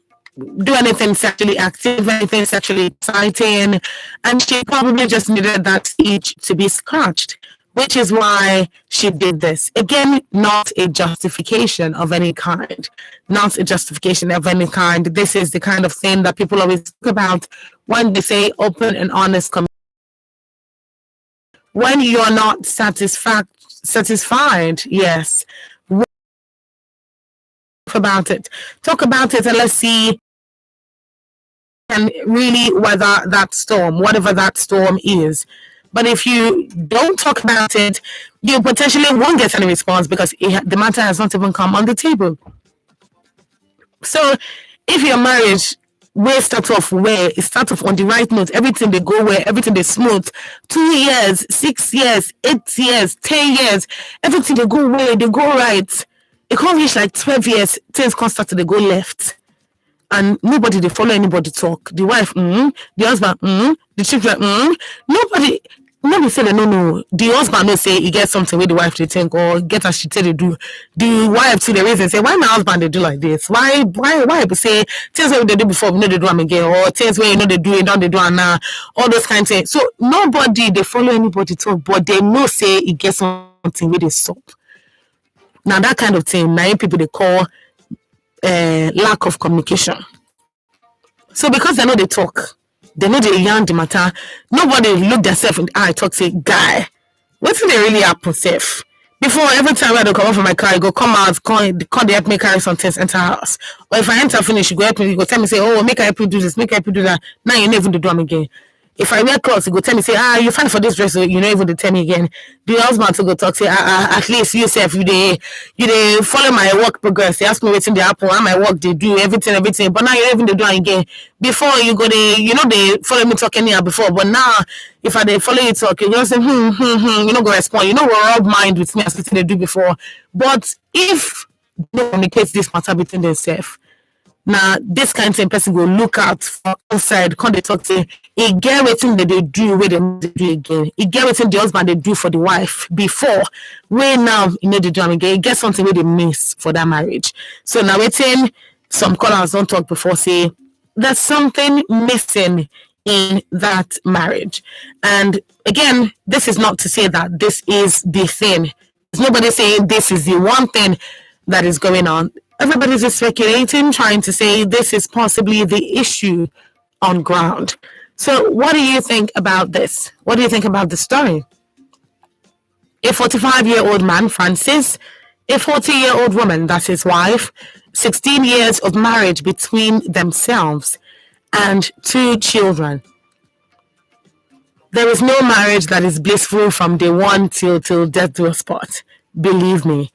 do anything sexually active, anything sexually exciting, and she probably just needed that itch to be scratched, which is why she did this. Again, not a justification of any kind. Not a justification of any kind. This is the kind of thing that people always talk about when they say open and honest communication. When you're not satisfied, yes. Talk about it. Talk about it and let's see and really weather that storm, whatever that storm is. But if you don't talk about it, you potentially won't get any response because the matter has not even come on the table. So if your marriage it starts off on the right note, everything they go where, everything they smooth, 2 years, 6 years, 8 years, 10 years, everything they go where, they go right. It can't reach like 12 years, things can't start to they go left. And nobody they follow anybody talk. The wife, the husband, the children, nobody say that no. The husband no say he gets something with the wife they think or get as she tell they do. The wife see the reason say why my husband they do like this? Why say things what they do before we know they do them again or things where they do it, don't they do it now? All those kinds of things. So nobody they follow anybody talk, but they know say he gets something with his soul. Now that kind of thing, now people they call lack of communication. So because they know they talk, they know they yarn the matter, nobody look themselves in the eye talk say, guy, what's they really happen safe? Before every time I don't come out from my car, I go come out, call they help me carry some things, enter house. Or if I enter finish, you go help me, you go tell me say, oh, make I help you do this, make I help you do that. Now you never do them again. If I wear clothes, you go tell me, say, you fine for this dress, so you know even tell me again. The husband to go talk, say, at least you self, you they follow my work progress. They ask me what's in the apple, how my work, they do everything. But now you even they do it again. Before you go, they follow me talk anyhow before. But now, if they follow you talk, you just say, you know, go respond. You know, we're all mind with me as they do before. But if they communicate this matter between themselves, now this kind of person will look out from outside, come they talk to he get everything that they do with them they do again. He get everything the husband they do for the wife before. Where now you know they do them again. He get something where they miss for that marriage. So now waiting some callers don't talk before say there's something missing in that marriage. And again, this is not to say that this is the thing. There's nobody saying this is the one thing that is going on. Everybody's just speculating, trying to say this is possibly the issue on ground. So what do you think about this? What do you think about the story? A 45-year-old man, Francis, a 40-year-old woman, that's his wife, 16 years of marriage between themselves, and 2 children. There is no marriage that is blissful from day one till death do us part. Believe me.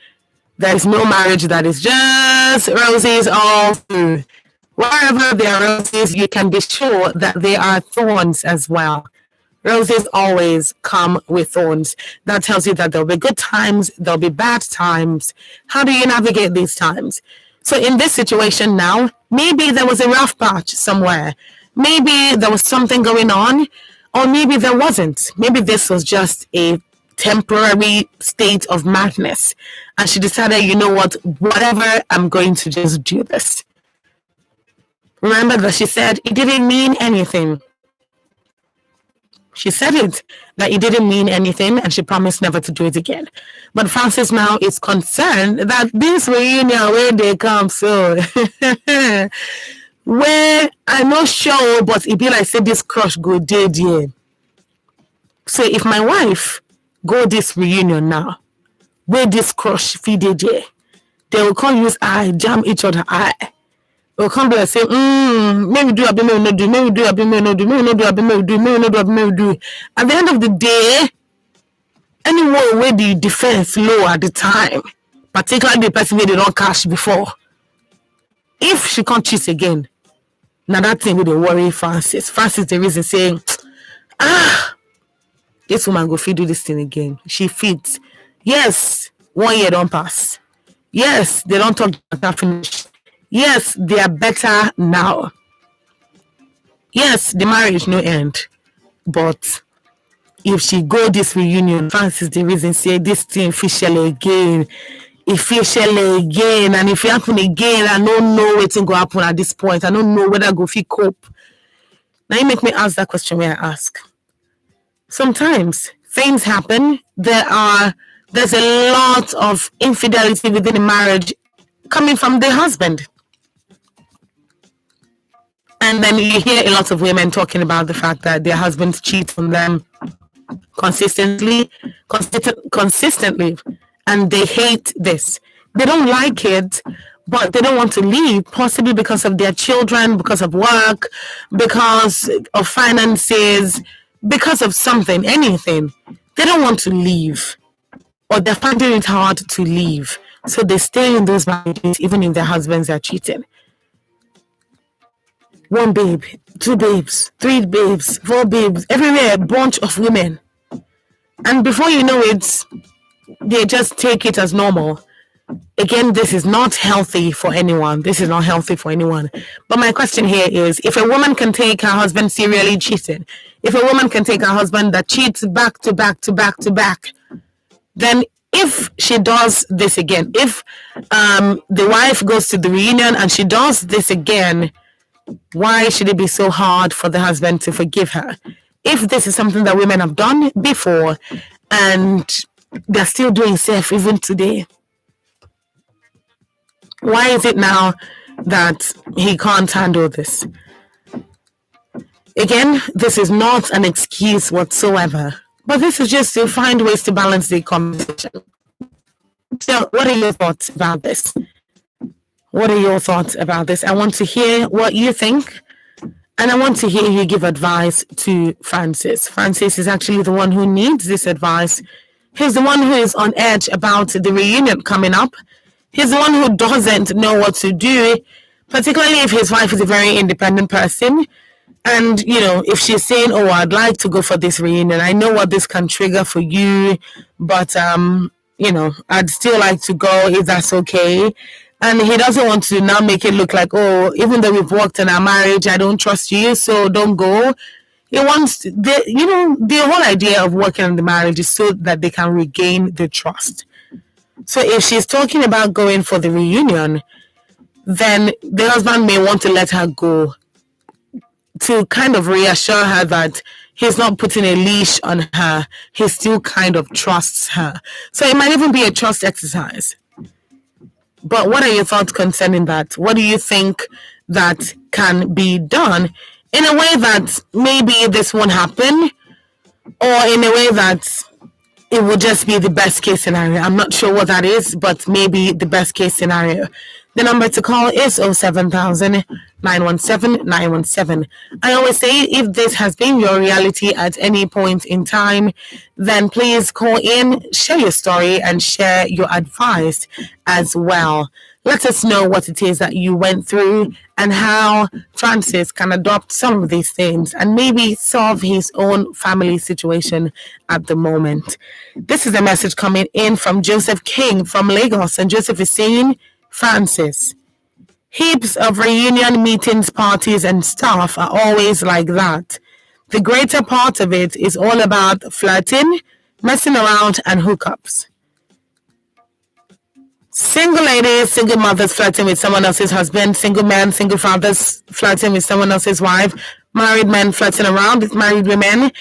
There is no marriage that is just roses all through. Wherever there are roses, you can be sure that there are thorns as well. Roses always come with thorns. That tells you that there'll be good times, there'll be bad times. How do you navigate these times? So in this situation now, maybe there was a rough patch somewhere. Maybe there was something going on, or maybe there wasn't. Maybe this was just a temporary state of madness. And she decided, you know what, whatever, I'm going to just do this. Remember that she said it didn't mean anything. She said it, that it didn't mean anything, and she promised never to do it again. But Francis now is concerned that this reunion, where they come, so where I'm not sure, but it be like say this crush go dead here. So if my wife go this reunion now, where this crush feed it there, they will come use eye, jam each other eye. They'll come there and say, maybe do a bit, maybe no do, maybe do a bit, maybe no do, maybe no do a bit, maybe do, maybe no do a bit, maybe do. At the end of the day, anyone where the defense low at the time, particularly the person where they don't cash before, if she can't cheat again, now that thing will they worry Francis. Francis the reason saying, this woman go feed do this thing again. She feeds. Yes, 1 year don't pass. Yes, they don't talk about finish. Yes, they are better now. Yes, the marriage no end. But if she go this reunion, Francis the reason say this thing officially again. Officially again. And if it happen again, I don't know what's going to happen at this point. I don't know whether I go fit cope. Now you make me ask that question where I ask. Sometimes things happen. There's a lot of infidelity within the marriage coming from the husband. And then you hear a lot of women talking about the fact that their husbands cheat on them consistently, and they hate this. They don't like it, but they don't want to leave, possibly because of their children, because of work, because of finances, because of something, anything, they don't want to leave, or they're finding it hard to leave. So they stay in those marriages even if their husbands are cheating. 1 babe, 2 babes, 3 babes, 4 babes, everywhere, a bunch of women. And before you know it, they just take it as normal. Again, this is not healthy for anyone. This is not healthy for anyone. But my question here is, if a woman can take her husband serially cheating, if a woman can take her husband that cheats back to back to back to back, then if she does this again, if the wife goes to the reunion and she does this again, why should it be so hard for the husband to forgive her? If this is something that women have done before and they're still doing safe even today, why is it now that he can't handle this? Again, this is not an excuse whatsoever, but this is just to find ways to balance the conversation. So, what are your thoughts about this? What are your thoughts about this? I want to hear what you think, and I want to hear you give advice to Francis. Francis is actually the one who needs this advice. He's the one who is on edge about the reunion coming up. He's the one who doesn't know what to do, particularly if his wife is a very independent person. And, you know, if she's saying, oh, I'd like to go for this reunion, I know what this can trigger for you, but, you know, I'd still like to go if that's okay. And he doesn't want to now make it look like, oh, even though we've worked in our marriage, I don't trust you, so don't go. He wants, the whole idea of working in the marriage is so that they can regain the trust. So if she's talking about going for the reunion, then the husband may want to let her go to kind of reassure her that he's not putting a leash on her. He still kind of trusts her. So it might even be a trust exercise. But what are your thoughts concerning that? What do you think that can be done in a way that maybe this won't happen, or in a way that it would just be the best case scenario? I'm not sure what that is, but maybe the best case scenario. The number to call is 07000 917 917. I always say, if this has been your reality at any point in time, then please call in, share your story, and share your advice as well. Let us know what it is that you went through and how Francis can adopt some of these things and maybe solve his own family situation at the moment. This is a message coming in from Joseph King from Lagos, and Joseph is saying, Francis, heaps of reunion meetings, parties, and stuff are always like that. The greater part of it is all about flirting, messing around, and hookups. Single ladies, single mothers flirting with someone else's husband, single men, single fathers flirting with someone else's wife, married men flirting around with married women.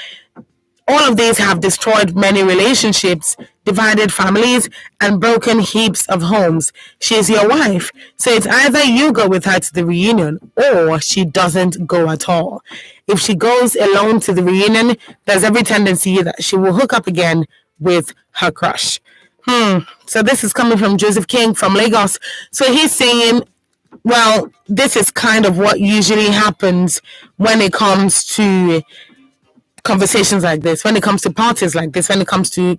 All of these have destroyed many relationships, divided families, and broken heaps of homes. She's your wife, so it's either you go with her to the reunion or she doesn't go at all. If she goes alone to the reunion, there's every tendency that she will hook up again with her crush. So this is coming from Joseph King from Lagos. So he's saying, well, this is kind of what usually happens when it comes to conversations like this, when it comes to parties like this, when it comes to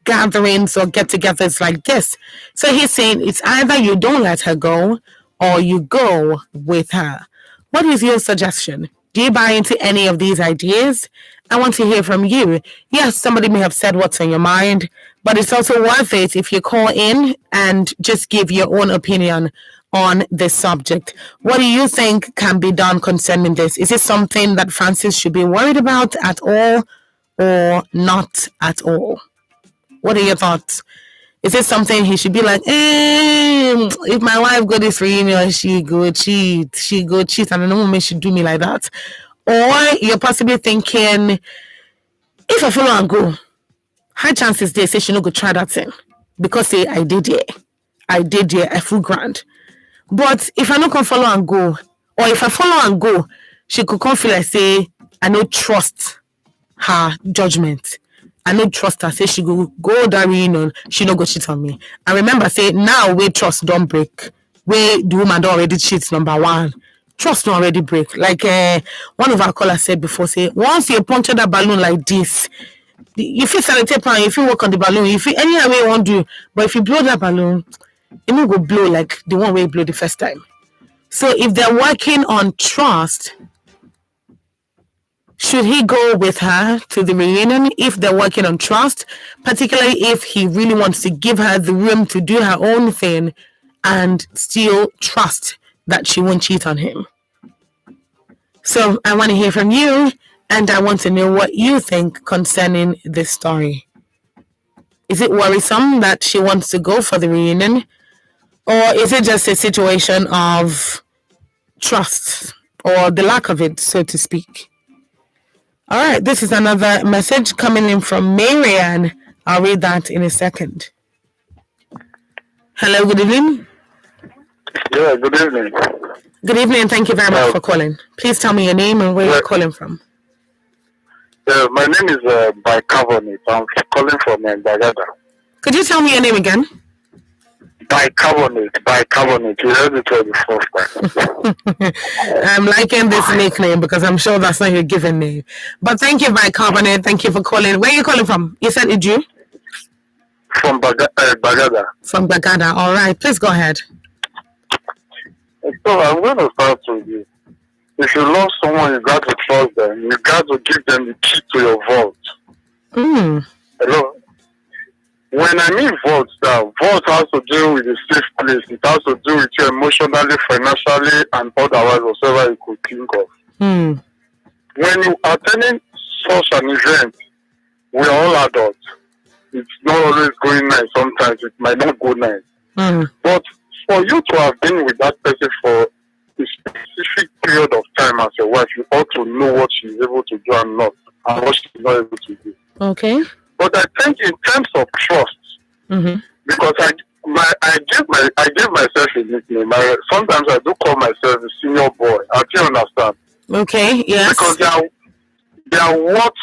gatherings or get-togethers like this. So he's saying it's either you don't let her go or you go with her. What is your suggestion? Do you buy into any of these ideas? I want to hear from you. Yes, somebody may have said what's on your mind, but it's also worth it if you call in and just give your own opinion on this subject. What do you think can be done concerning this? Is it something that Francis should be worried about at all or not at all? What are your thoughts? Is it something he should be like, if my wife go this reunion, she go cheat, and no woman should do me like that? Or you're possibly thinking, if I follow and go, high chances they say she no go try that thing because say I did it a full grand. But if I no come follow and go, or if I follow and go, she could come feel like say I no trust her judgment. I no trust her. Say she go that reunion, she no go cheat on me. And remember, say now we trust don't break. Where the woman don't already cheat, number one. trust will already break. Like one of our callers said before, say once you puncture that balloon like this, if you sellotape and if you work on the balloon, if you any way you want to do, but if you blow that balloon, it will go blow like the one way you blew the first time. So if they're working on trust, should he go with her to the reunion if they're working on trust, particularly if he really wants to give her the room to do her own thing and still trust that she won't cheat on him? So I want to hear from you, and I want to know what you think concerning this story. Is it worrisome that she wants to go for the reunion, or is it just a situation of trust or the lack of it, so to speak? All right, this is another message coming in from Marianne. I'll read that in a second. Hello, good evening. Yeah, good evening. Good evening. Thank you very much for calling. Please tell me your name and where you're calling from. My name is Bicarbonate. I'm calling from Bagada. Could you tell me your name again? Bicarbonate. You heard it for the first time. I'm liking this nickname because I'm sure that's not your given name. But thank you, Bicarbonate. Thank you for calling. Where are you calling from? You said Iju? From Bagada. From Bagada. All right. Please go ahead. So I'm going to start with you. If you love someone, you got to trust them. You got to give them the key to your vault. Hello? When I mean vault now, vault has to do with a safe place. It has to do with you emotionally, financially, and otherwise, whatever you could think of. When you are attending such an event, we are all adults. It's not always going nice. Sometimes it might not go nice. But for you to have been with that person for a specific period of time as a wife, you ought to know what she's able to do and not, and what she's not able to do. Okay. But I think in terms of trust, because I give myself a nickname. Sometimes I do call myself a senior boy. I can understand. Okay. Yes. Because they are what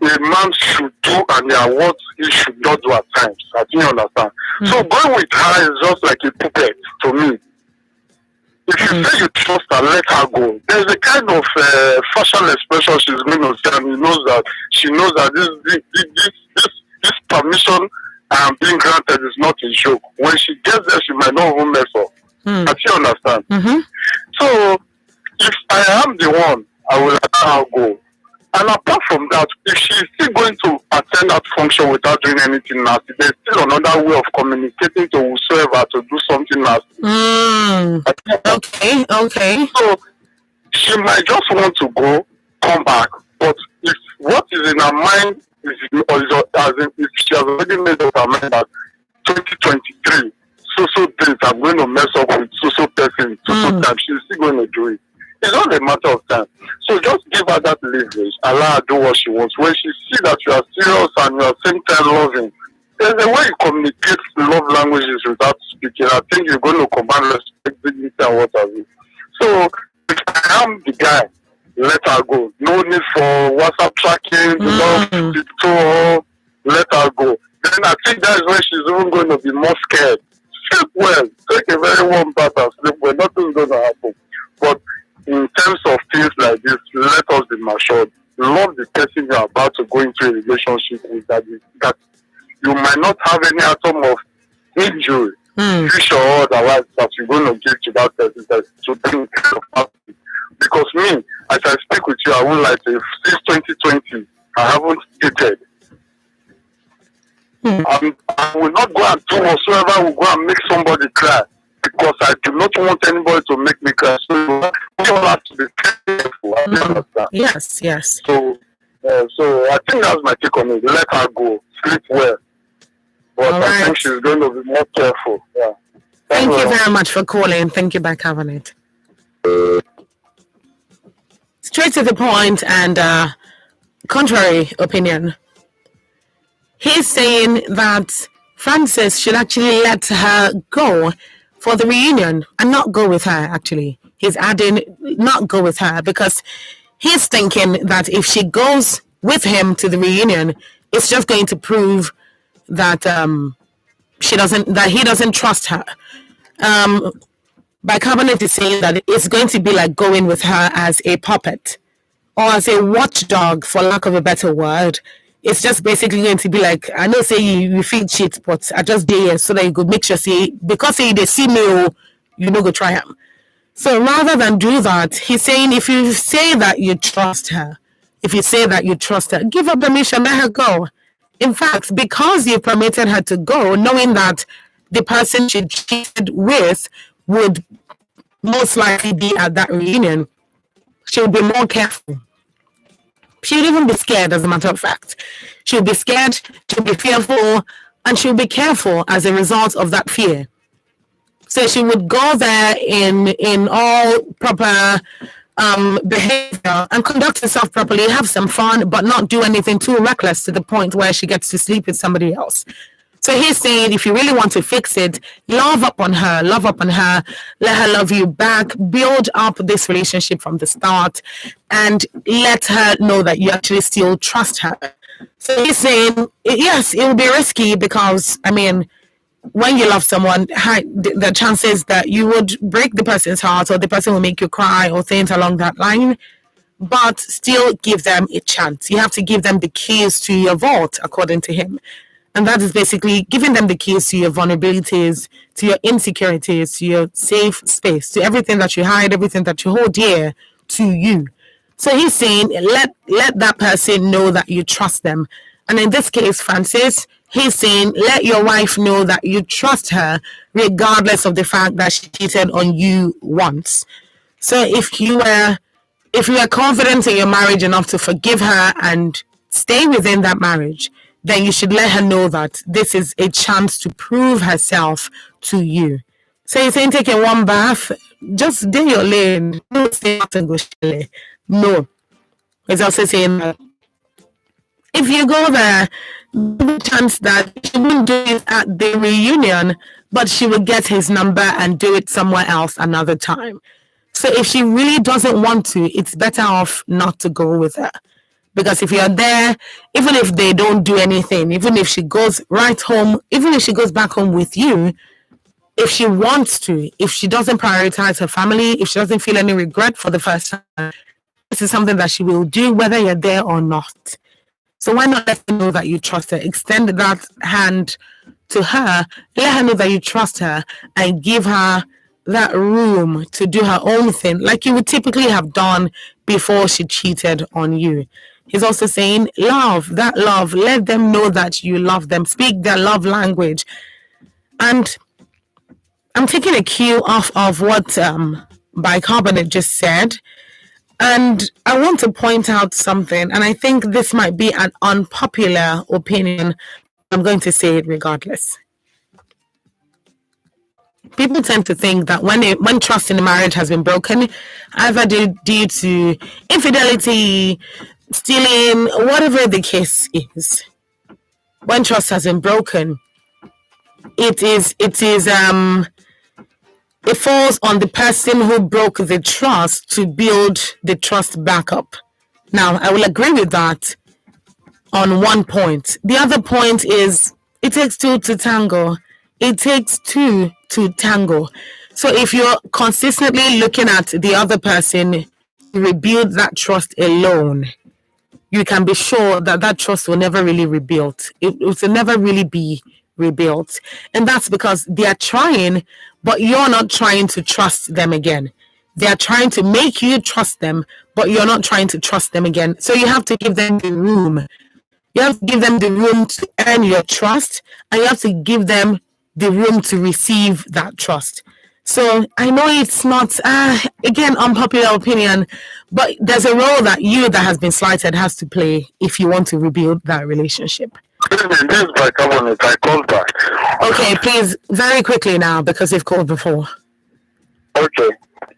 a man should do and they are what he should not do at times. I think you understand. So going with her is just like a puppet to me. If you say you trust her, let her go. There's a kind of facial expression she's going to say, and she knows that this permission being granted is not a joke. When she gets there, she might not even mess up. I think you understand. So if I am the one, I will let her go. And apart from that, if she's still going to attend that function without doing anything nasty, there's still another way of communicating to whosoever to do something nasty. Okay. So she might just want to go, come back, but if what is in her mind is if she has already made up her mind that 2023, so things are going to mess up with so person, time, she's still going to do it. It's not a matter of time. So just give her that leverage. Allow her to do what she wants. When she sees that you are serious and you are same time loving, there's a way you communicate love languages without speaking. I think you're going to command respect, dignity, and what have you. So if I am the guy, let her go. No need for WhatsApp tracking, let her go. Then I think that is when she's even going to be more scared. Sleep well. Take a very warm bath and sleep well. Nothing's going to happen. But in terms of things like this, let us be matured. Love the person you're about to go into a relationship with, that you might not have any atom of injury, future or otherwise, that you're going to give to that person to bring kind of happy. Because me, as I speak with you, I won't lie to you, since 2020, I haven't dated. I will not go and do whatsoever will go and make somebody cry. Because I do not want anybody to make me cry. So we all have to be careful. Yes. So I think that's my take on it. Let her go. Sleep well. But I think she's going to be more careful. Yeah. Thank you very much for calling. Thank you, Bicarbonate. Straight to the point and contrary opinion. He's saying that Francis should actually let her go for the reunion and not go with her, actually. He's adding not go with her because he's thinking that if she goes with him to the reunion, it's just going to prove that he doesn't trust her. Bicarbonate is saying that it's going to be like going with her as a puppet or as a watchdog, for lack of a better word. It's just basically going to be like, I know say you feel cheat, but I just dare so that you could make sure say, because say they see me, you know, go try him. So rather than do that, he's saying if you say that you trust her, give her permission, let her go. In fact, because you permitted her to go, knowing that the person she cheated with would most likely be at that reunion, she would be more careful. She would even be scared, as a matter of fact. She'll be scared, she'll be fearful, and she'll be careful as a result of that fear. So she would go there in all proper behavior and conduct herself properly, have some fun, but not do anything too reckless to the point where she gets to sleep with somebody else. So he's saying if you really want to fix it, love up on her, let her love you back, build up this relationship from the start, and let her know that you actually still trust her. So he's saying, yes, it will be risky because, I mean, when you love someone, the chances that you would break the person's heart or the person will make you cry or things along that line, but still give them a chance. You have to give them the keys to your vault, according to him. And that is basically giving them the keys to your vulnerabilities, to your insecurities, to your safe space, to everything that you hide, everything that you hold dear to you. So he's saying, let that person know that you trust them. And in this case, Francis, he's saying, let your wife know that you trust her, regardless of the fact that she cheated on you once. So if you are confident in your marriage enough to forgive her and stay within that marriage, then you should let her know that this is a chance to prove herself to you. So you're saying taking one bath, just do your lane. Don't stay out and go shilly. No. It's also saying that if you go there, there's a chance that she wouldn't do it at the reunion, but she would get his number and do it somewhere else another time. So if she really doesn't want to, it's better off not to go with her. Because if you're there, even if they don't do anything, even if she goes right home, even if she goes back home with you, if she wants to, if she doesn't prioritize her family, if she doesn't feel any regret for the first time, this is something that she will do whether you're there or not. So why not let her know that you trust her? Extend that hand to her, let her know that you trust her, and give her that room to do her own thing, like you would typically have done before she cheated on you. He's also saying, love, let them know that you love them. Speak their love language. And I'm taking a cue off of what Bicarbonate just said. And I want to point out something, and I think this might be an unpopular opinion. I'm going to say it regardless. People tend to think that when trust in a marriage has been broken, either due to infidelity, stealing, whatever the case is, when trust has been broken, it falls on the person who broke the trust to build the trust back up. Now, I will agree with that on one point. The other point is it takes two to tango. It takes two to tango. So if you're consistently looking at the other person to rebuild that trust alone, you can be sure that trust will never really rebuild. It will never really be rebuilt. And that's because they are trying, but you're not trying to trust them again. They are trying to make you trust them, but you're not trying to trust them again. So you have to give them the room. You have to give them the room to earn your trust, and you have to give them the room to receive that trust. So I know it's not, again, unpopular opinion, but there's a role that has been slighted has to play if you want to rebuild that relationship. This is Bicarbonate. I called back. Okay, please, very quickly now, because you've called before. Okay.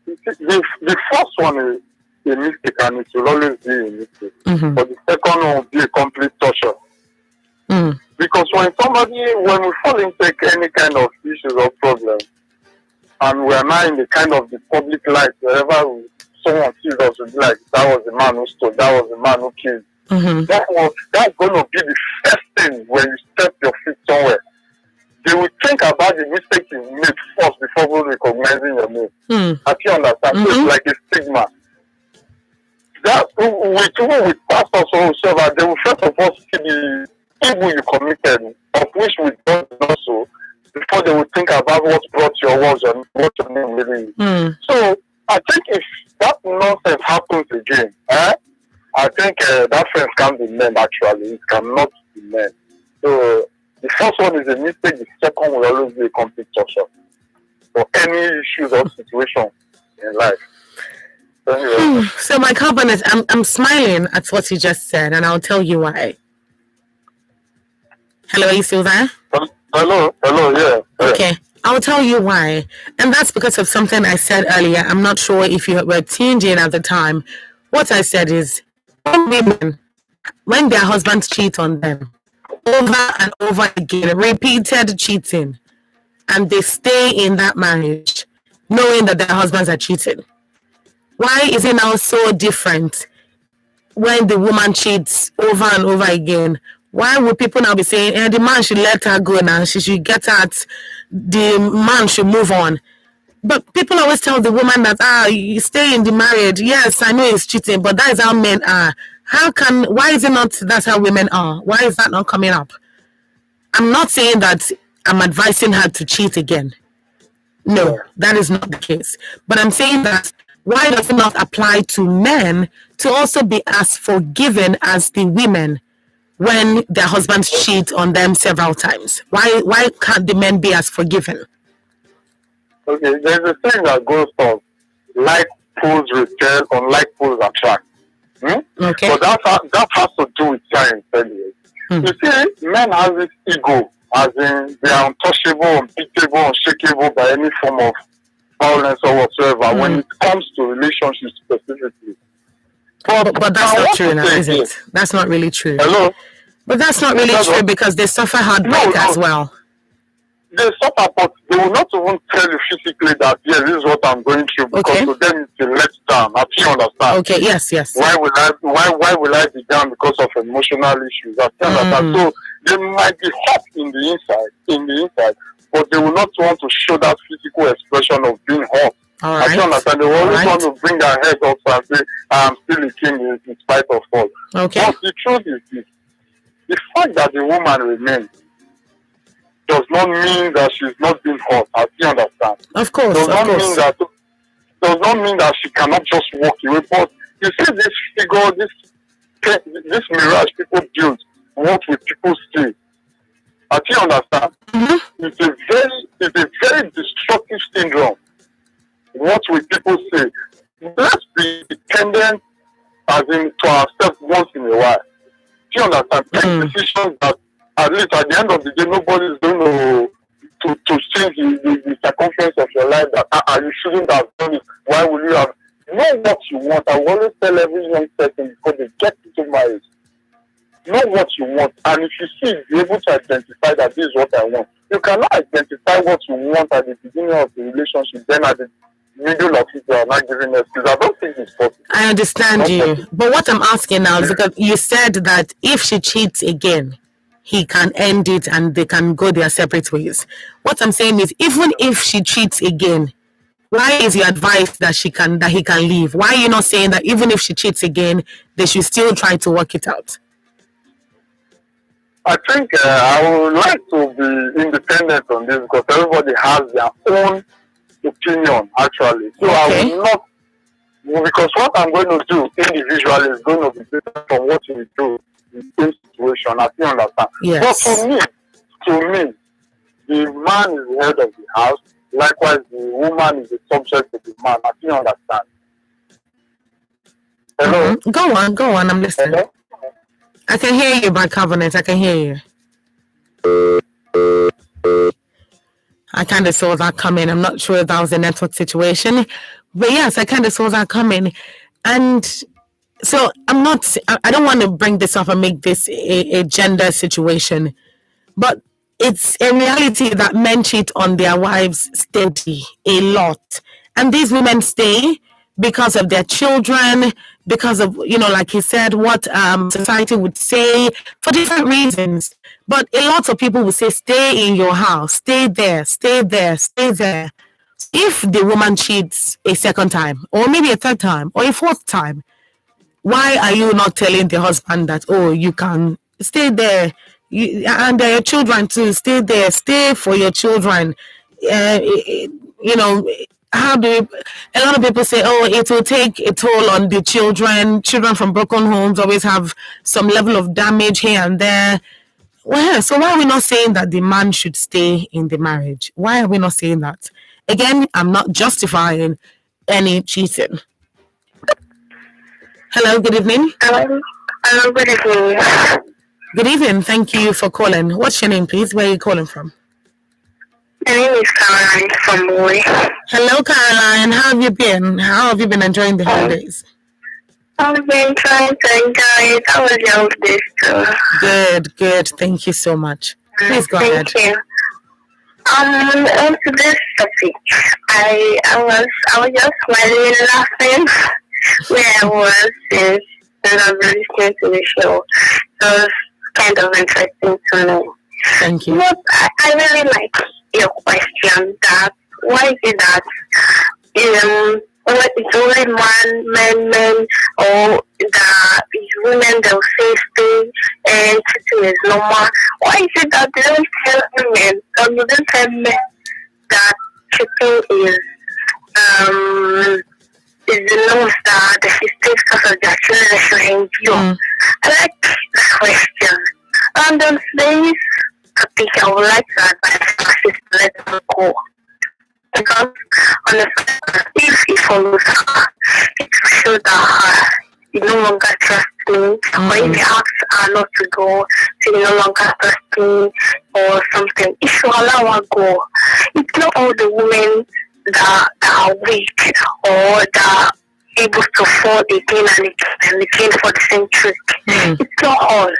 The first one is a mistake, and it will always be a mistake. Mm-hmm. But the second one will be a complete torture. Mm. Because when we fall into any kind of issues or problems, and we are now in the kind of the public light, wherever someone sees us, will be like, that was the man who stole, that was the man who killed. Mm-hmm. That's going to be the first thing when you step your feet somewhere. they will think about the mistake you made first before recognizing your name. I you understand. So it's like a stigma. That with pastors whatsoever, they will first of all see the evil you committed, of which we don't know so, before they will think about what brought your words and what your name really is. So I think if that nonsense happens again, I think that friends can be men actually. It cannot be men. So the first one is a mistake, the second will always be a complete torture for any issues or situation in life. So, anyway. So my company, I'm smiling at what you just said, and I'll tell you why. Hello, are you still there? Hello, yeah. Okay, I'll tell you why. And that's because of something I said earlier. I'm not sure if you were tuned in at the time. What I said is, women, when their husbands cheat on them, over and over again, repeated cheating, and they stay in that marriage, knowing that their husbands are cheating. Why is it now so different when the woman cheats over and over again? Why would people now be saying, the man should let her go now, she should get out, the man should move on? But people always tell the woman that, you stay in the marriage. Yes, I know it's cheating, but that is how men are. Why is it not that's how women are? Why is that not coming up? I'm not saying that I'm advising her to cheat again. No, that is not the case. But I'm saying that why does it not apply to men to also be as forgiving as the women when their husbands cheat on them several times? Why can't the men be as forgiving? Okay, there's a thing that goes on. Like pulls repel, unlike pulls attract. Okay. But that has to do with science anyway. You see, men have this ego, as in they are untouchable, unbeatable, unshakable by any form of violence or whatsoever when it comes to relationships specifically. But that's not true now, is it? That's not really true. Hello? But that's not really true because they suffer heartbreak as well. They suffer, but they will not even tell you physically that, yeah, this is what I'm going through, because to them it's a letdown. I think you understand. Okay, yes. Why will I be down because of emotional issues? I think understand. So they might be hot in the inside, but they will not want to show that physical expression of being hot. I can understand. They will always want to bring their head up and say, I'm still a king in spite of all. Okay. But the truth is this. The fact that the woman remains does not mean that she's not being hot. I still understand. Of course. Does not mean that she cannot just walk away. But you see this figure, this mirage people build, what will people say? I still understand. It's a very destructive syndrome. What will people say? Let's be dependent as in to ourselves once in a while. Do you understand? Take decisions that at least at the end of the day nobody is going to change the circumference of your life that you shouldn't have done it. Why will you have know what you want? I will always tell every young person before they get into marriage. Know what you want, and if you see, be able to identify that this is what I want. You cannot identify what you want at the beginning of the relationship, then at the middle of it, you are not giving excuse. I don't think it's possible. I understand you, but what I'm asking now is because you said that if she cheats again, he can end it and they can go their separate ways. What I'm saying is, even if she cheats again, why is your advice that he can leave? Why are you not saying that even if she cheats again, they should still try to work it out? I think I would like to be independent on this because everybody has their own opinion, actually. So I will not, because what I'm going to do individually is going to be different from what you do in the same situation. I think understand. Yes. But to me, the man is the head of the house. Likewise, the woman is the subject of the man. I think understand. Hello? Go on, I'm listening. Hello? I can hear you, by Covenant. I can hear you. I kind of saw that coming. I'm not sure if that was a network situation. But yes, I kind of saw that coming. And so I don't want to bring this up and make this a gender situation. But it's a reality that men cheat on their wives steady, a lot. And these women stay because of their children, because of, like he said, what society would say, for different reasons. But a lot of people will say, stay in your house, stay there, stay there, stay there. If the woman cheats a second time, or maybe a third time, or a fourth time, why are you not telling the husband that, oh, you can stay there, and your children too, stay there, stay for your children? How do a lot of people say, oh, it will take a toll on the children from broken homes always have some level of damage here and there. Well, so why are we not saying that the man should stay in the marriage? Why are we not saying that? Again, I'm not justifying any cheating. Hello, good evening. Hello, good evening. Good evening, thank you for calling. What's your name, please? Where are you calling from? My name is Caroline from Moy. Hello, Caroline. How have you been? How have you been enjoying the holidays? I've been trying to enjoy it. How was your holidays too? Good. Thank you so much. Please go ahead. Thank you. On to this topic, I was just smiling and laughing where I was since I was listening to the show. So it was kind of interesting to know. Thank you. But I really like your question that why is it that it's only men, or the women, they'll say stay and cheating is normal. Why is it that they don't tell women, or you don't tell men that cheating is the norm, that the mistakes because of their children should endure? I like the question. And on today's topic, I would like to advise my sister to let them go. Because on the first, if he follows her, it will show that he no longer trusts me. Or if he asks her not to go, she no longer trusts me or something. If you allow her go, it's not all the women that are weak or that are able to fall again and again for the same trick. It's not all.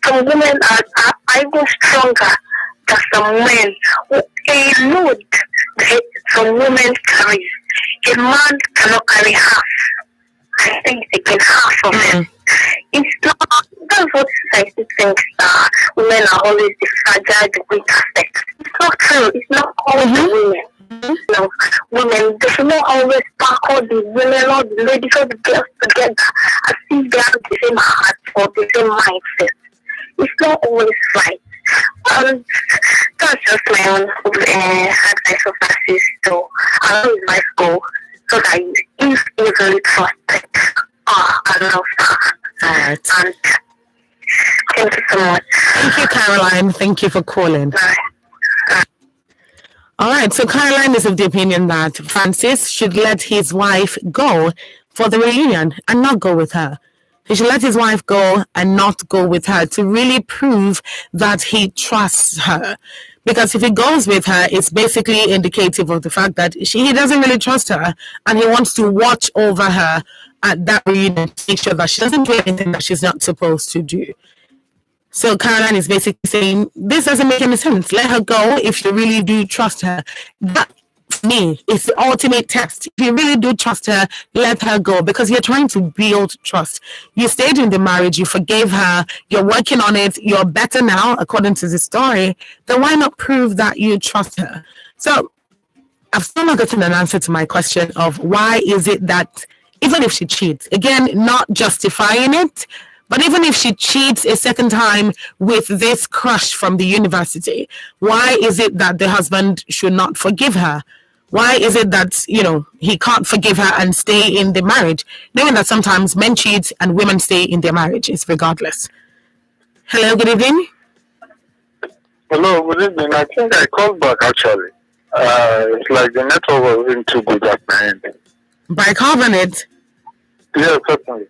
Some women are even stronger than some men. A load that some women carry, a man cannot carry half. I think they can half of it. It's not, that's what society thinks, that women are always the fragile, the weaker sex. It's not true. It's not all the women. No, women, they should not always pack all the women, all the ladies, all the girls together as if they have the same heart or the same mindset. It's not always right. That's just my own advice of my sister. I know it's my goal, so that if easily trusted, I love her. All right. And thank you so much. Thank you, Caroline. Thank you for calling. Bye. All right. So Caroline is of the opinion that Francis should let his wife go for the reunion and not go with her. He should let his wife go and not go with her to really prove that he trusts her. Because if he goes with her, it's basically indicative of the fact that he doesn't really trust her, and he wants to watch over her at that reunion to make sure that she doesn't do anything that she's not supposed to do. So Caroline is basically saying, this doesn't make any sense. Let her go if you really do trust her. That, for me, is the ultimate test. If you really do trust her, let her go, because you're trying to build trust. You stayed in the marriage, you forgave her, you're working on it, you're better now, according to the story. Then why not prove that you trust her? So I've still not gotten an answer to my question of why is it that even if she cheats, again, not justifying it, but even if she cheats a second time with this crush from the university, why is it that the husband should not forgive her? Why is it that, he can't forgive her and stay in the marriage, knowing that sometimes men cheat and women stay in their marriages regardless? Hello, good evening. Hello, good evening. I think I called back actually. It's like the network wasn't too good at my end. By carbonate? Yeah, certainly.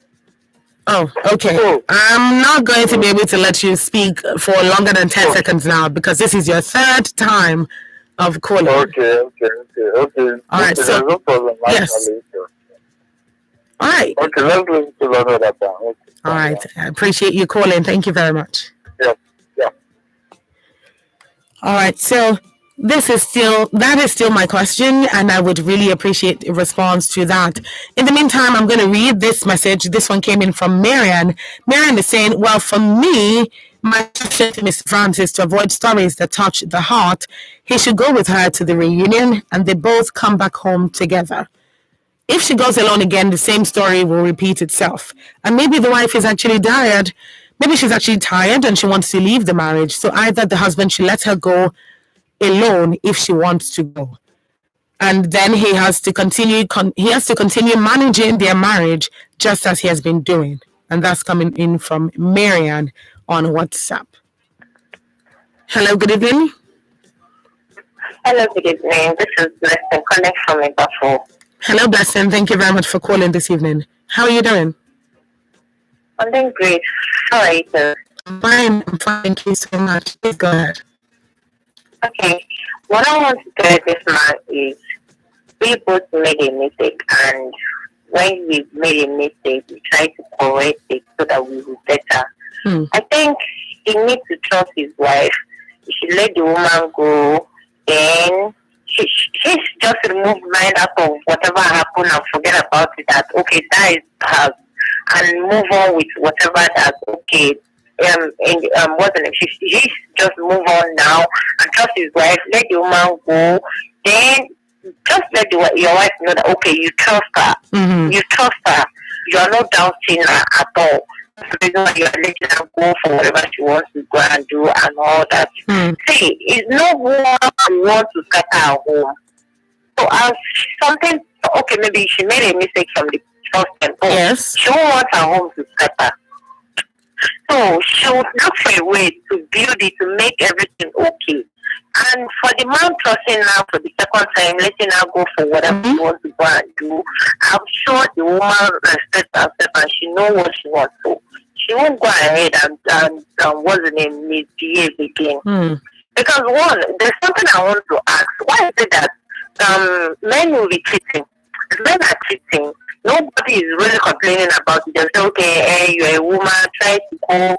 Oh, okay. I'm not going to be able to let you speak for longer than 10 seconds now, because this is your third time of calling. Okay. All right, so no problem. yes. All right. Okay, let's listen to another time. Okay. All right. I appreciate you calling. Thank you very much. Yeah. All right. So that is still my question, and I would really appreciate a response to that. In the meantime, I'm going to read this message. This one came in from Marian. Marian is saying, well, for me, my suggestion to Mr. Francis to avoid stories that touch the heart, he should go with her to the reunion and they both come back home together. If she goes alone again, the same story will repeat itself. And maybe the wife is actually tired. Maybe she's actually tired and she wants to leave the marriage. So either the husband should let her go alone if she wants to go. And then he has to continue managing their marriage just as he has been doing. And that's coming in from Marianne on WhatsApp. Hello, good evening. Hello, good evening. This is Blessing calling from Buffalo. Hello, Blessing. Thank you very much for calling this evening. How are you doing? I'm doing great. How are you doing? I'm fine. Thank you so much. Please go ahead. Okay. What I want to tell this man is we both made a mistake, and when we made a mistake, we try to correct it so that we will better. I think he needs to trust his wife. He should let the woman go. Then he just remove mind out of whatever happened and forget about it. That okay, that is past, and move on with whatever that okay. What's the name? He just move on now and trust his wife. Let the woman go. Then just let your wife know that okay, you trust her. You trust her. You are not doubting her at all. That's the reason why you are letting her go for whatever she wants to go and do and all that. See, it's no woman who wants to scatter her home. So as something, okay, maybe she made a mistake from the first time. Yes. She won't want her home to scatter. So she would look for a way to build it, to make everything okay. And for the man trusting her for the second time, letting her go for whatever she wants to go and do, I'm sure the woman respects herself and she knows what she wants to. She won't go ahead and what's the name, misbehave again. Because one, there's something I want to ask. Why is it that men will be cheating? If men are cheating, nobody is really complaining about it. They say, okay, you're a woman, try to go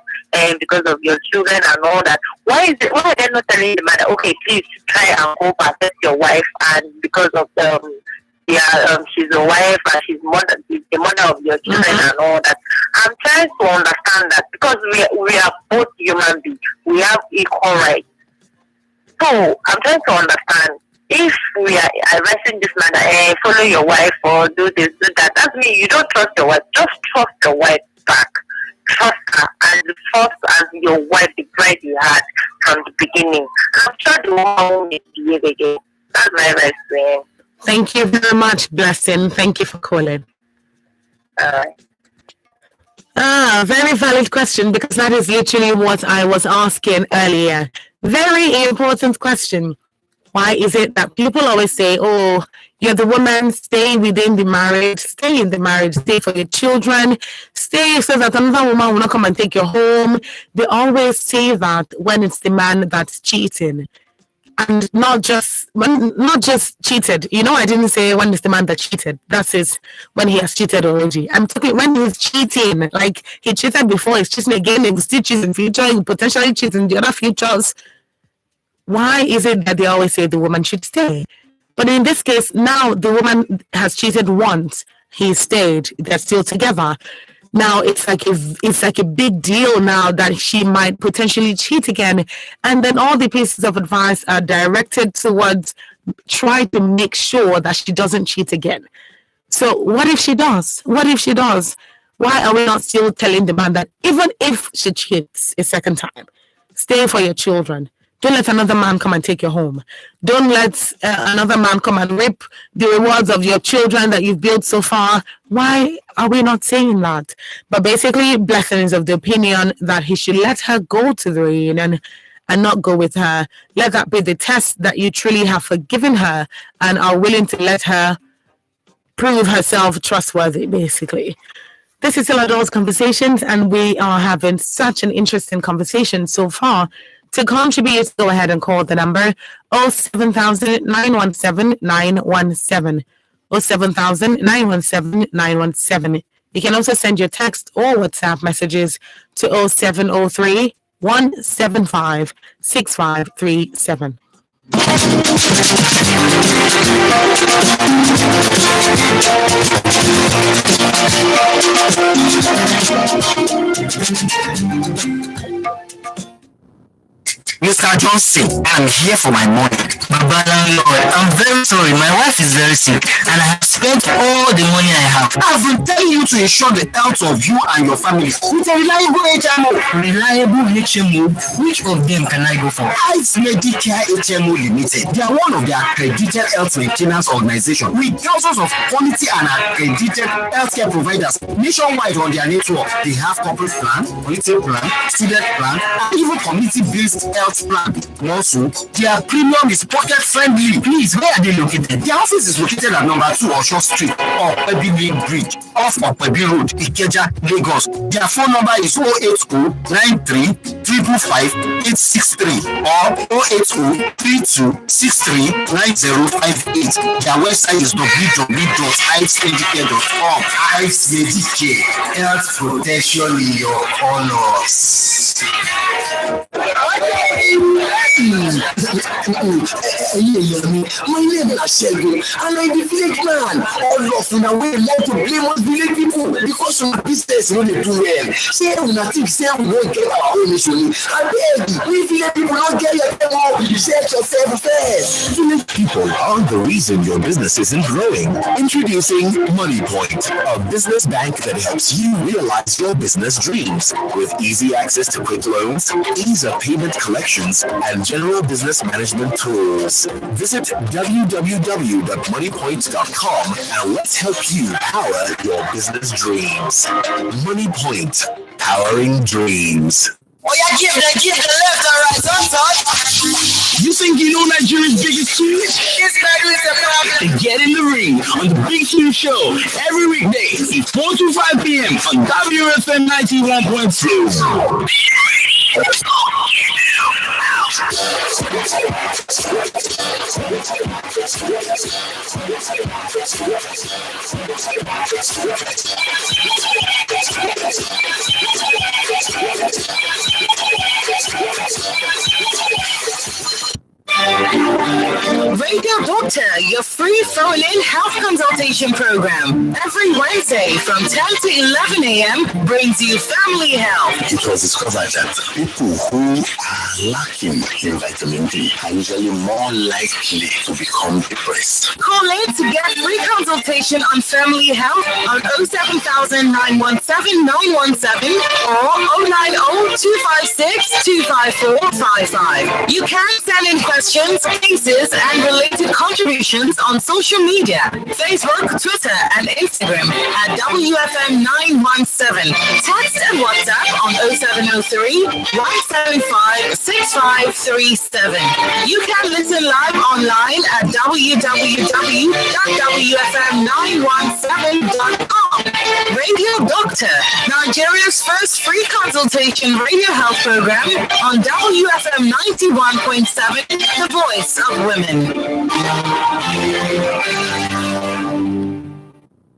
because of your children and all that. Why are they not telling the man that, okay, please try and go protect your wife, and because of she's a wife and she's the mother of your children and all that. I'm trying to understand that because we are both human beings. We have equal rights. So I'm trying to understand. If we are arresting this man, follow your wife or do this, do that, that means you don't trust your wife. Just trust your wife back. Trust her as your wife, the bride you had from the beginning. I'm sure the woman won't misbehave again. That's my advice. Thank you very much, Blessing. Thank you for calling. Very valid question, because that is literally what I was asking earlier. Very important question. Why is it that people always say, oh, you're the woman, stay within the marriage, stay in the marriage, stay for your children, stay so that another woman will not come and take you home. They always say that when it's the man that's cheating. And not just cheated. You know, I didn't say when it's the man that cheated. That is when he has cheated already. I'm talking when he's cheating. Like, he cheated before, he's cheating again, he's still cheating in future, he potentially cheats in the other futures. Why is it that they always say the woman should stay? But in this case, now the woman has cheated once. He stayed. They're still together. Now it's like a big deal now that she might potentially cheat again. And then all the pieces of advice are directed towards try to make sure that she doesn't cheat again. So what if she does? What if she does? Why are we not still telling the man that even if she cheats a second time, stay for your children? Don't let another man come and take you home. Don't let another man come and reap the rewards of your children that you've built so far. Why are we not saying that? But basically, Blessing is of the opinion that he should let her go to the reunion and not go with her. Let that be the test that you truly have forgiven her and are willing to let her prove herself trustworthy, basically. This is Illadore's Conversations, and we are having such an interesting conversation so far. To contribute, go ahead and call the number 07000 917 917. 07000 917 917. You can also send your text or WhatsApp messages to 0703 175 6537. Mr. Johnson, I'm here for my money. Baba landlord, I'm very sorry. My wife is very sick and I have spent all the money I have. I've been telling you to ensure the health of you and your family with a reliable HMO. Reliable HMO? Which of them can I go for? Ice Medicare HMO Limited. They are one of the accredited health maintenance organizations with thousands of quality and accredited healthcare providers nationwide on their network. They have corporate plan, retail plan, student plan, and even community-based health plan. Also, their premium is pocket friendly. Please, where are they located? Their office is located at number 2 Osho Street, off Opebi Link Bridge, off Opebi Road, Ikeja, Lagos. Their phone number is 080-93-555-863 or 080-3263-9058. Their website is www.ivesmedicare.com. Ives Medicare, health protection in your colors. My name is Shegun and I'm the village man. All of you now we like to blame us village people because our business no dey do well. Say una think say we won't get our own issue. I beg you, we village people don't get your demo. You set yourself first. Village people are the reason your business isn't growing. Introducing MoneyPoint, a business bank that helps you realize your business dreams with easy access to quick loans, ease of payment collections, and general business management tools. Visit www.moneypoint.com and let's help you power your business dreams. MoneyPoint, powering dreams. Oh yeah, give the left and right, son. You think you know Nigeria's biggest two? This guy is the problem. Get in the ring on the Big Two Show every weekday, 4 to 5 p.m. on WFM 91.2. Radio Doctor, your free phone-in health consultation program. Every Wednesday from 10 to 11 a.m. brings you family health. It was discovered that people who are lacking in vitamin D are usually more likely to become depressed. Call in to get free consultation on family health on 07000-917-917 or 090-256-25455. You can send in questions, cases, and related contributions on social media, Facebook, Twitter, and Instagram at WFM917. Text and WhatsApp on 0703-175-6537. You can listen live online at www.wfm917.com. Radio Doctor, Nigeria's first free consultation radio health program on WFM 91.7, the voice of women.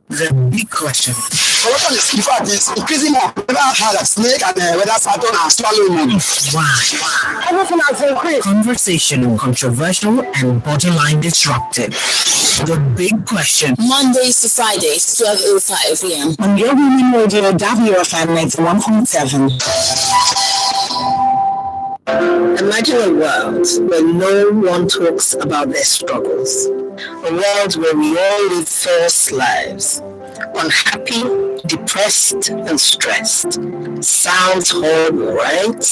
The big question. Corruption is in fact is increasing more. Whether had a snake and whether Saturn and swallow moon. Why? Everything has increased. Conversational, controversial, and borderline disruptive. The big question. Mondays to Fridays, 12:05 p.m. On your women radio, WFM 91.7. Imagine a world where no one talks about their struggles. A world where we all live false lives. Unhappy, depressed, and stressed. Sounds horrible, right?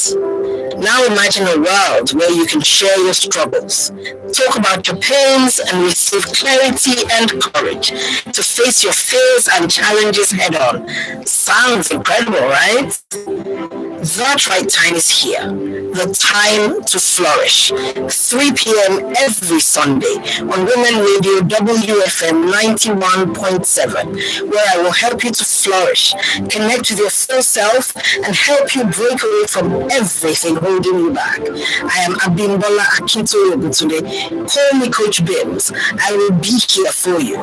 Now imagine a world where you can share your struggles, talk about your pains, and receive clarity and courage to face your fears and challenges head on. Sounds incredible, right? That right time is here. The time to flourish. 3 p.m. every Sunday on Women Radio WFM 91.7, where I will help you to flourish, connect with your full self, and help you break away from everything holding you back. I am Abimbola Akintoye today. Call me Coach Bims. I will be here for you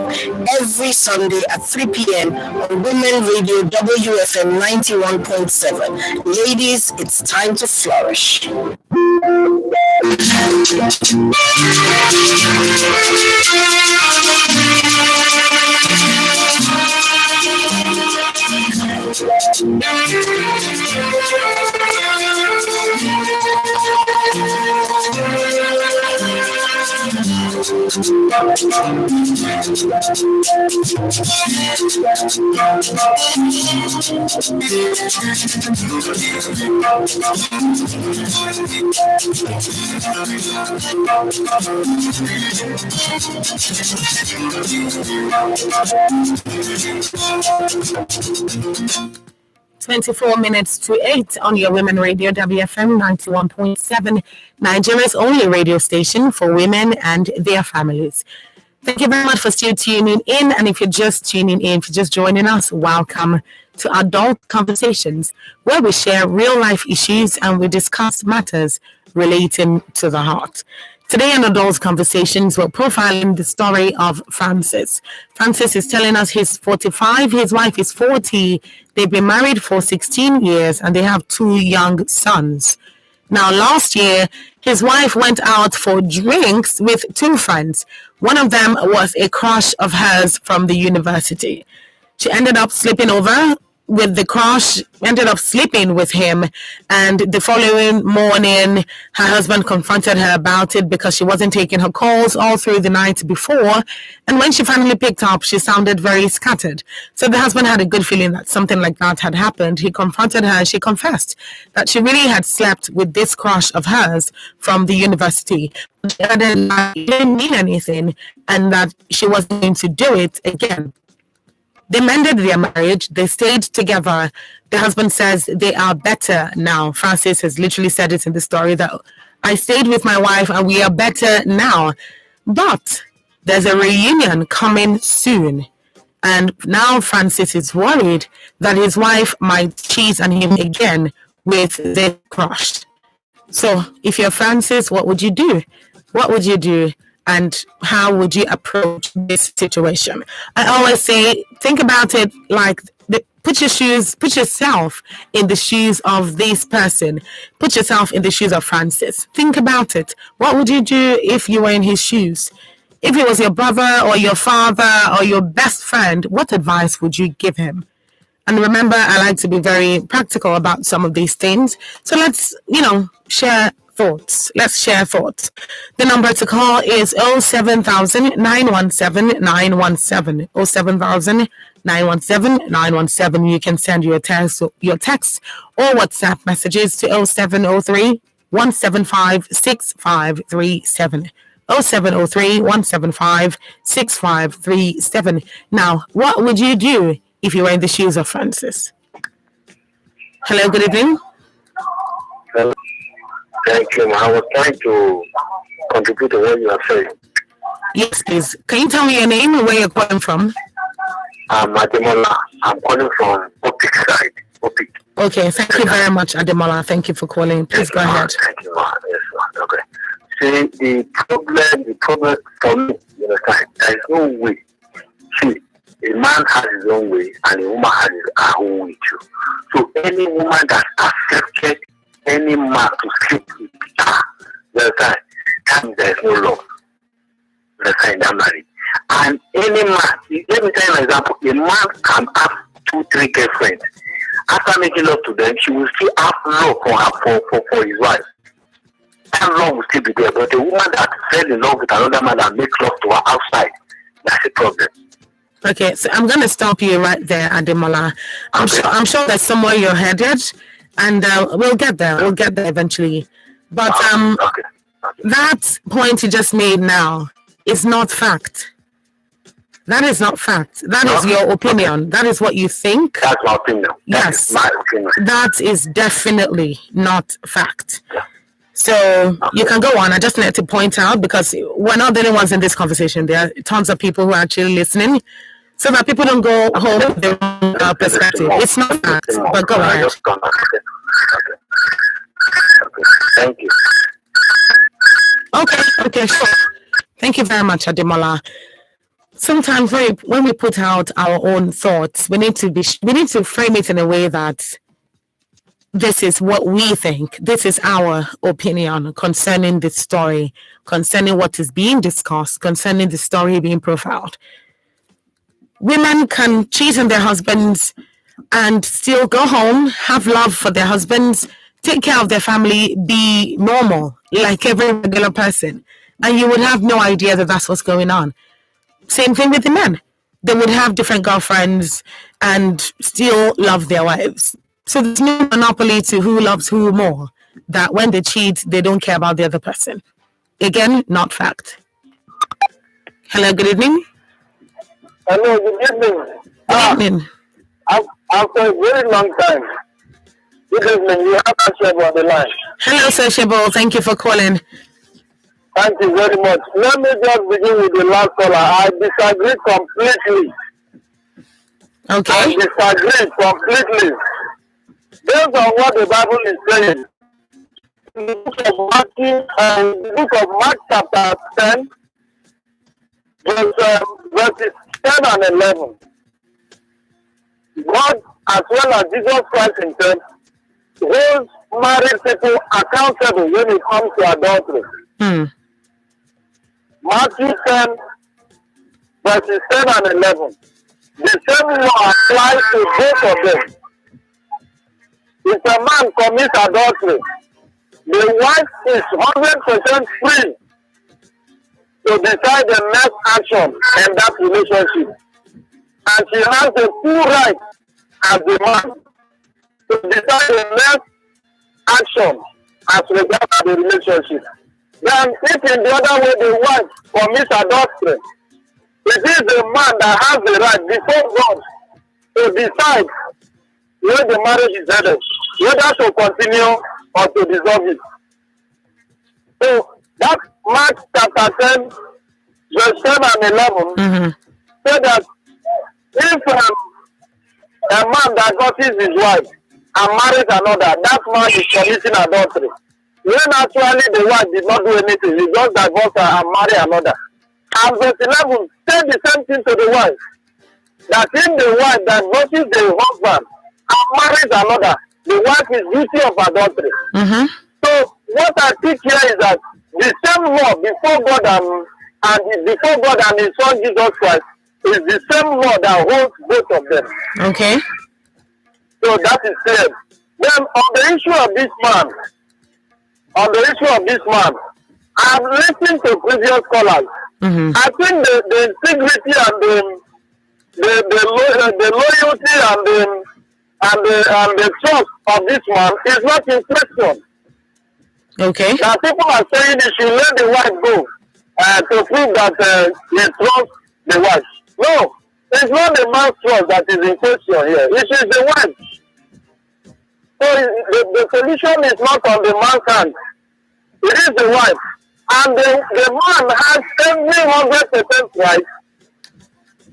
every Sunday at 3 p.m. on Women Radio WFM 91.7. Ladies, it's time to flourish. Twenty-four minutes to 8 on your Women Radio, WFM 91.7, Nigeria's only radio station for women and their families. Thank you very much for still tuning in. And if you're just tuning in, if you're just joining us, welcome to Adult Conversations, where we share real life issues and we discuss matters relating to the heart. Today on Adult Conversations, we're profiling the story of Francis. Francis is telling us he's 45, his wife is 40. They've been married for 16 years and they have 2 young sons. Now, last year, his wife went out for drinks with 2 friends. One of them was a crush of hers from the university. She ended up sleeping over with the crush, ended up sleeping with him, and the following morning her husband confronted her about it because she wasn't taking her calls all through the night before, and when she finally picked up she sounded very scattered. So the husband had a good feeling that something like that had happened. He confronted her and she confessed that she really had slept with this crush of hers from the university. She added that it didn't mean anything and that she wasn't going to do it again. They mended their marriage. They stayed together. The husband says they are better now. Francis has literally said it in the story that I stayed with my wife and we are better now. But there's a reunion coming soon. And now Francis is worried that his wife might cheat on him again with the crush. So if you're Francis, what would you do? What would you do? And how would you approach this situation? I always say, think about it like, put yourself in the shoes of this person. Put yourself in the shoes of Francis. Think about it. What would you do if you were in his shoes? If it was your brother or your father or your best friend, what advice would you give him? And remember, I like to be very practical about some of these things. So let's, share thoughts. Let's share thoughts. The number to call is 07000 917 917. 07000 917 917. You can send your text or WhatsApp messages to 0703 175 6537. 0703 175 6537. Now, what would you do if you were in the shoes of Francis? Hello, good evening. Hello. Thank you. I was trying to contribute to what you are saying. Yes, please. Can you tell me your name and where you're calling from? I'm Ademola. I'm calling from Opik side. Opik. Okay, thank you very much, Ademola. Thank you for calling. Please go ahead. Thank you, ma. Yes, ma. Okay. See, the problem for me, there is no way. See, a man has his own way and a woman has her own way too. So any woman that accepted any man to sleep with her, that means there is no love. That marriage. And any man, let me tell you an example. A man can have 2-3 girlfriends. After making love to them, she will still have love for his wife. That love will still be there. But a woman that fell in love with another man and makes love to her outside, that's a problem. Okay, so I'm going to stop you right there, Ademola. I'm sure there's somewhere you're headed, and we'll get there. We'll get there eventually. But that point you just made now is not fact. That is not fact. That is your opinion. That is what you think. That's my opinion. Yes. That is my opinion. That is definitely not fact. So you can go on. I just need to point out, because we're not the only ones in this conversation. There are tons of people who are actually listening, so that people don't go home with their own perspective. It's not fact, but go ahead. Thank you. Okay, sure. Thank you very much, Ademola. Sometimes when we put out our own thoughts, we need to frame it in a way that this is what we think. This is our opinion concerning this story, concerning what is being discussed, concerning the story being profiled. Women can cheat on their husbands and still go home, have love for their husbands, take care of their family, be normal, like every regular person. And you would have no idea that that's what's going on. Same thing with the men. They would have different girlfriends and still love their wives. So there's no monopoly to who loves who more, that when they cheat, they don't care about the other person. Again, not fact. Hello, good evening. Hello, good evening. Good evening. After a very long time. Good evening. You have Shebo on the line. Hello, Sir Shebo. Thank you for calling. Thank you very much. Let me just begin with the last caller. I disagree completely. Okay. I disagree completely. Based on what the Bible is saying, in the book of Mark chapter 10, verses 10 and 11. God, as well as Jesus Christ himself, holds married people accountable when it comes to adultery. Matthew 10, verses 10 and 11. The same law applies to both of them. If a man commits adultery, the wife is 100% free to decide the next action in that relationship. And she has the full right as the man to decide the next action as regards the relationship. Then if in the other way the wife commits adultery, it is the man that has the right before God to decide where the marriage is headed, whether to continue or to dissolve it. So that Mark chapter 10, verse 10 and 11 say that if a man that divorces his wife and marries another, that man is committing adultery. When actually the wife did not do anything, he just divorced her and marry another. And verse 11 said the same thing to the wife, that if the wife divorces the husband and marries another, the wife is guilty of adultery. So what I think here is that the same law before God and his son Jesus Christ is the same law that holds both of them. Okay. So that is clear. Then on the issue of this man, I have listened to previous callers. I think the integrity and the loyalty and the trust of this man is not in question. Okay. Now people are saying he should let the wife go to prove that he trusts the wife. No, it's not the man's trust that is in question here. It is the wife. So the solution is not on the man's hand. It is the wife. And the man has every 100% right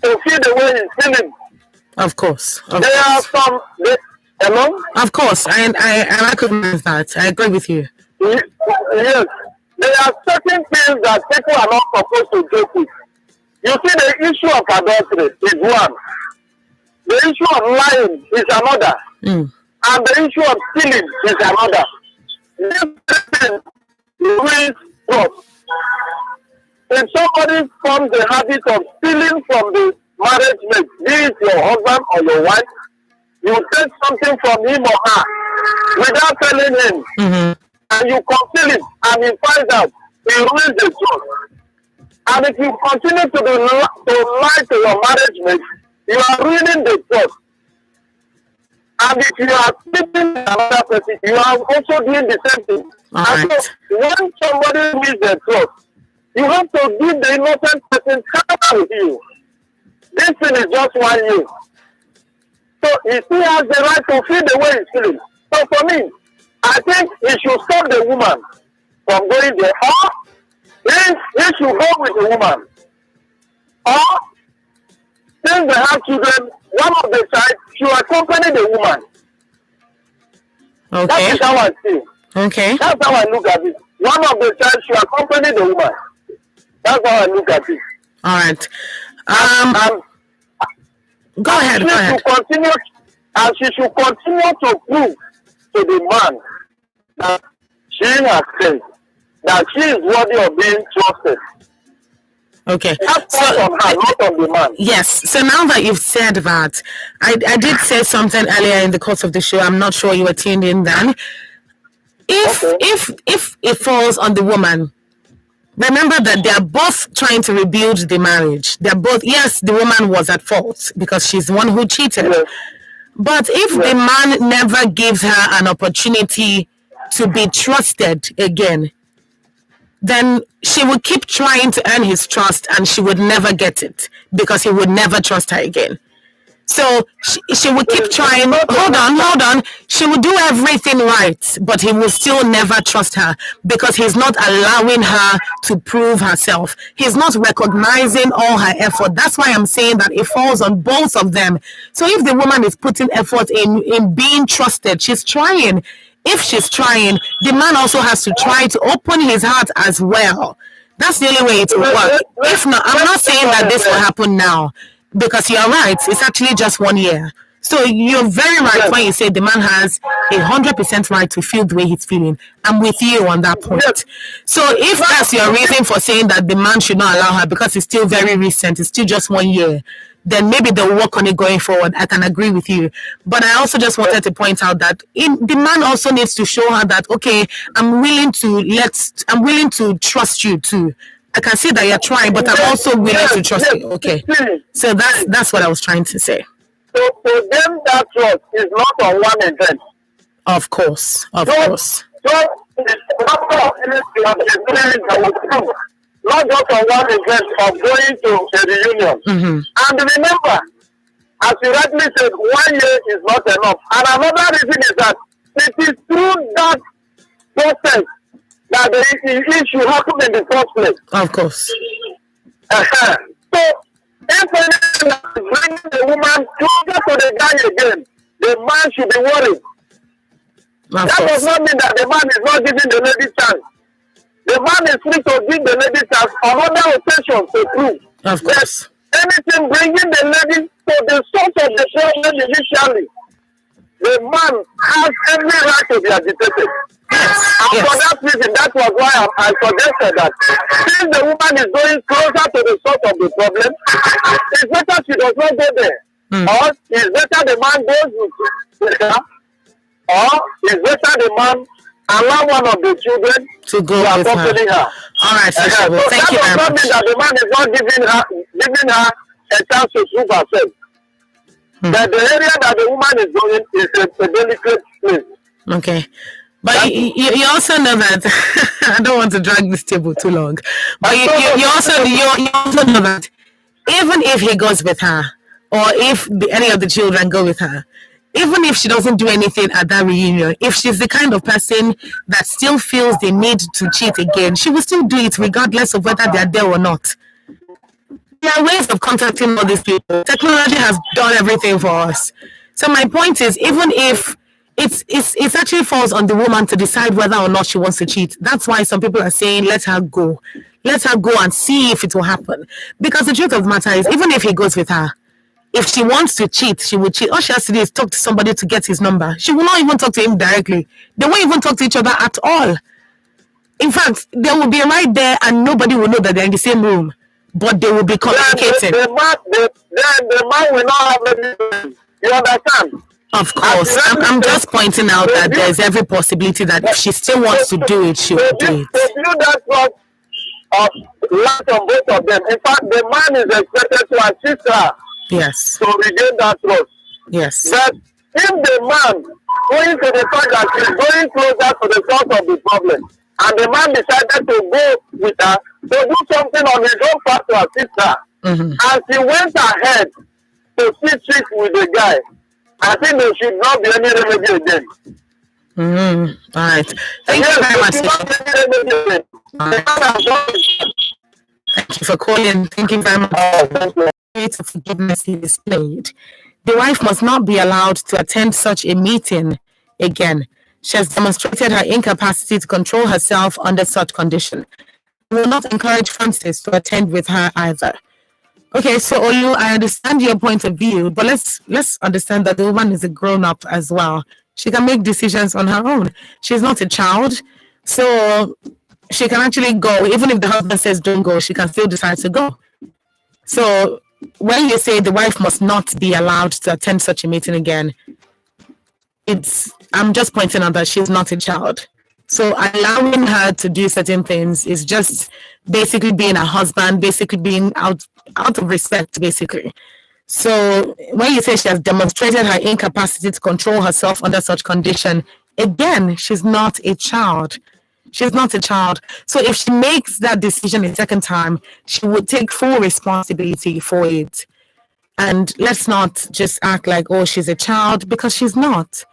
to feel the way he's feeling. Of course. There are some... Hello? Of course. I recognize that. I agree with you. Yes. There are certain things that people are not supposed to joke with. You see, the issue of adultery is one. The issue of lying is another. And the issue of stealing is another. This thing ruins trust. If somebody forms the habit of stealing from the marriage mate, be it your husband or your wife, you take something from him or her without telling him, and you conceal it, and he finds out, he ruins the trust. And if you continue to lie to your marriage mate, you are ruining the trust. And if you are sleeping with another person, you are also doing the same thing. And so when somebody wins the trust, you have to give the innocent person time with you. This thing is just 1 year. So he still has the right to feel the way he's feeling. So for me, I think he should stop the woman from going there. Or he should go with the woman. Or since they have children, one of the child should accompany the woman. Okay. That is how I see. Okay. That's how I look at it. One of the child should accompany the woman. That's how I look at it. All right. Go ahead. And she should continue to prove to the man that she has said that she is worthy of being trusted. Okay. That's on her, not on the man. Yes. So now that you've said that, I did say something earlier in the course of the show. I'm not sure you were tuned in then. If it falls on the woman, remember that they are both trying to rebuild the marriage. They're both, yes, the woman was at fault because she's the one who cheated. Yes. But if the man never gives her an opportunity to be trusted again, then she would keep trying to earn his trust and she would never get it because he would never trust her again. So she would keep trying. Hold on. She would do everything right, but he will still never trust her because he's not allowing her to prove herself. He's not recognizing all her effort. That's why I'm saying that it falls on both of them. So if the woman is putting effort in being trusted, she's trying. If she's trying, the man also has to try to open his heart as well. That's the only way it will work. If not, I'm not saying that this will happen now. Because you're right, it's actually just 1 year. So you're very right when you say the man has 100% right to feel the way he's feeling. I'm with you on that point. So if that's your reason for saying that the man should not allow her because it's still very recent, it's still just 1 year, then maybe they'll work on it going forward. I can agree with you. But I also just wanted to point out that the man also needs to show her that, okay, I'm willing to trust you too. I can see that you're trying, but I'm also willing to trust you. Okay. So that's what I was trying to say. So for them, that trust is not on one event. Of course. So it's not just on one event of going to a reunion. Mm-hmm. And remember, as you rightly said, 1 year is not enough. And another reason is that it is through that process that the issue happened in the first place. Of course. So, if anything is bringing the woman closer to the guy again, the man should be worried. That does not mean that the man is not giving the lady chance. The man is free to give the lady chance on other occasions to prove. Of course. Anything bringing the lady to the source of the problem initially, the man has every right to be agitated. And for that reason, that was why I suggested that since the woman is going closer to the source of the problem, it's better she does not go there. Or it's better the man goes with her, or it's better the man allow one of the children to go with her. All right, so thank you very much. That does not mean that the man is not giving her a chance to prove herself. That the area that the woman is going is a delicate place. Okay. But you also know that I don't want to drag this table too long. But you also know that even if he goes with her, or if any of the children go with her, even if she doesn't do anything at that reunion, if she's the kind of person that still feels the need to cheat again, she will still do it regardless of whether they're there or not. There are ways of contacting all these people. Technology has done everything for us. So my point is, even if it actually falls on the woman to decide whether or not she wants to cheat. That's why some people are saying, let her go. Let her go and see if it will happen. Because the truth of the matter is, even if he goes with her, if she wants to cheat, she will cheat. All she has to do is talk to somebody to get his number. She will not even talk to him directly. They won't even talk to each other at all. In fact, they will be right there and nobody will know that they're in the same room. But they will be communicating. The man will not have anything. You understand? Of course. I'm just pointing out that there's every possibility that if she still wants to do it, she will do it. They do that trust light on both of them. In fact, the man is expected to assist her. Yes. To regain that trust. Yes. But if the man, going to the fact that she's going closer to the source of the problem, and the man decided to go with her to do something on his own part to assist her, and she went ahead to see trick with the guy, I think there should not be any remedy again. All right. Thank you very much. Thank you for calling. Thank you very much. Of forgiveness he displayed. The wife must not be allowed to attend such a meeting again. She has demonstrated her incapacity to control herself under such condition. We will not encourage Francis to attend with her either. Okay, so Olu, I understand your point of view, but let's understand that the woman is a grown-up as well. She can make decisions on her own. She's not a child, so she can actually go. Even if the husband says don't go, she can still decide to go. So when you say the wife must not be allowed to attend such a meeting again, I'm just pointing out that she's not a child. So allowing her to do certain things is just basically being a husband, basically being out of respect, basically. So when you say she has demonstrated her incapacity to control herself under such condition, again, she's not a child. She's not a child. So if she makes that decision a second time, she would take full responsibility for it. And let's not just act like, oh, she's a child, because she's not.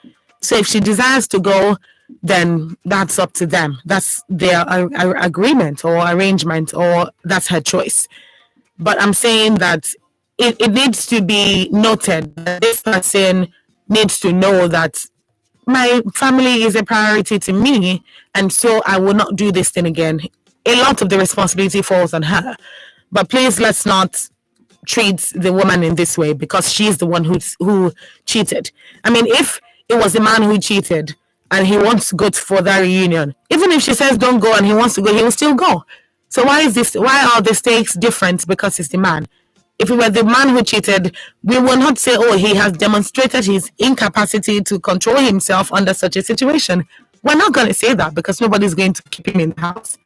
So if she desires to go, then that's up to them. That's their agreement or arrangement, or that's her choice. But I'm saying that it needs to be noted that this person needs to know that my family is a priority to me, and so I will not do this thing again. A lot of the responsibility falls on her. But please, let's not treat the woman in this way, because she's the one who cheated. I mean, if it was the man who cheated and he wants to go for that reunion, even if she says don't go and he wants to go, he will still go. So why are the stakes different because it's the man? If it were the man who cheated, we will not say, oh, he has demonstrated his incapacity to control himself under such a situation. We're not going to say that, because nobody's going to keep him in the house.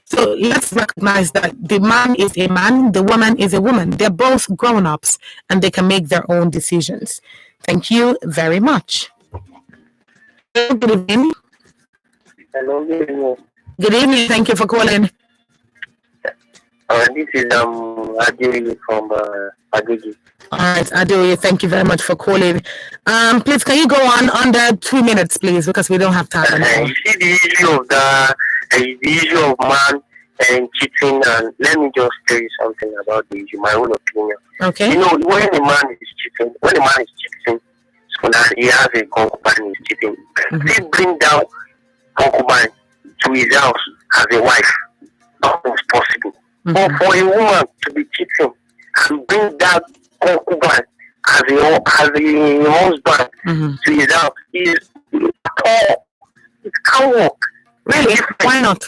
So let's recognize that the man is a man, the woman is a woman. They're both grown-ups and they can make their own decisions. Thank you very much. Good evening. Hello, good evening. Good evening. Thank you for calling. This is Adeoye from Agege. All right, Adeoye, thank you very much for calling. Please, can you go on under 2 minutes, please, because we don't have time anymore. You see the issue of the issue of man and cheating, and let me just tell you something about the issue, my own opinion. Okay. You know, when a man is cheating, so that he has a concubine is cheating, he bring down concubine to his house as a wife. Nothing is possible. But for a woman to be cheating and bring that concubine as a husband to his house it can't work. Really? Why not?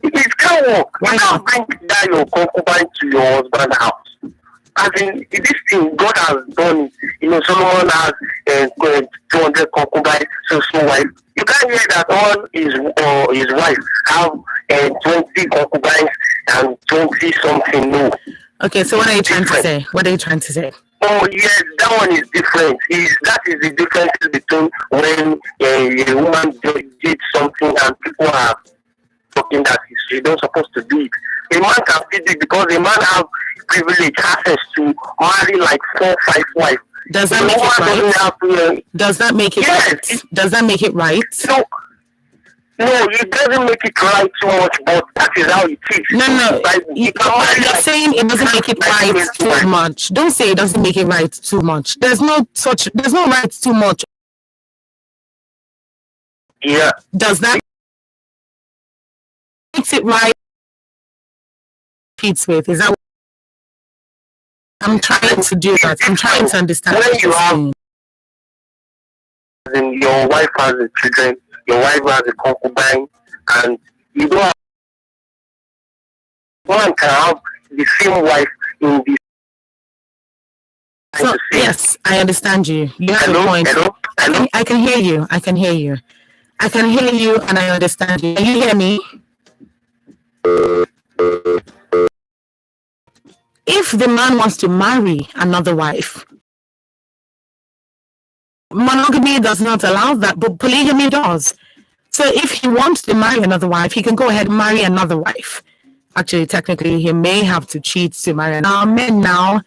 It can't work. Why not bring that your concubine to your husband's house? As in, this thing, God has done it. You know, Solomon has 200 concubines, so wife. You can't hear that all his wife have 20 concubines and 20 something new. Okay, so what are you trying to say? What are you trying to say? Oh yes, that one is different. That is the difference between when a woman did something and people are talking that she's not supposed to do it. A man can still do it because a man have privilege, access to marry like 4, 5 wives. Does that make it right? Does that make it right? Does that make it right? No, it doesn't make it right too much, but that is how it is. No. You're saying it doesn't make it right too much. Don't say it doesn't make it right too much. There's no right too much. Yeah. Does that makes it right? Pete's with, is that what I'm trying to do that? I'm trying to understand. When you have your wife has a children, your wife has a concubine, and you don't have one can have the same wife in the so, yes, I understand you. You have a point. Hello? I can hear you. I can hear you, and I understand you. Can you hear me? If the man wants to marry another wife, monogamy does not allow that, but polygamy does. So if he wants to marry another wife, he can go ahead and marry another wife. Actually, technically, he may have to cheat to marry another. Men now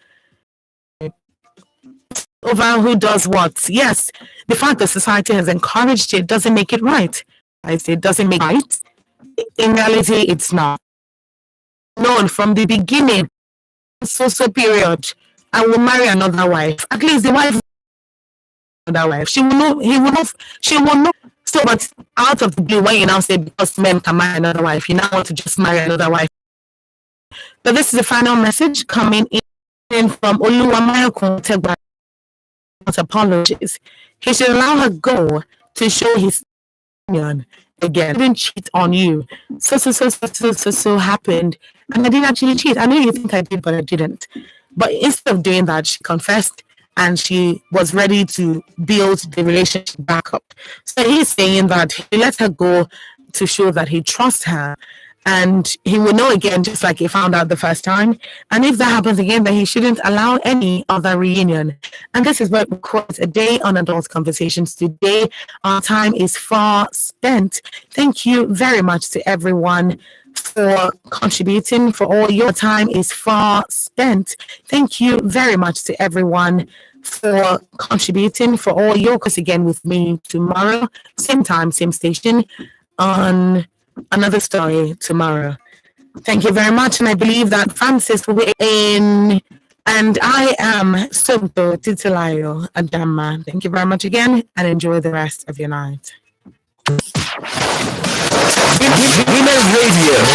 over who does what. Yes, the fact that society has encouraged it doesn't make it right. It doesn't make it right. In reality, it's not. Known from the beginning, so period, I will marry another wife. At least the wife, another wife. She will know. He will know. She will know. So, but out of the blue, when you now say because men can marry another wife, you now want to just marry another wife. But this is the final message coming in from Oluwamayo Tegba. without apologies. He should allow her go to show his opinion again. I didn't cheat on you. So happened. And I didn't actually cheat. I know you think I did, but I didn't. But instead of doing that, she confessed and she was ready to build the relationship back up. So he's saying that he let her go to show that he trusts her. And he will know again, just like he found out the first time. And if that happens again, then he shouldn't allow any other reunion. And this is what we quote a day on Adult Conversations. Today, our time is far spent. Thank you very much to everyone for contributing. For all your time is far spent. Thank you very much to everyone for contributing. For all your course again with me tomorrow, same time, same station, on another story tomorrow. Thank you very much, and I believe that Francis will be in, and I am Sonto Titilayo Adama. Thank you very much again, and enjoy the rest of your night. Women's Radio.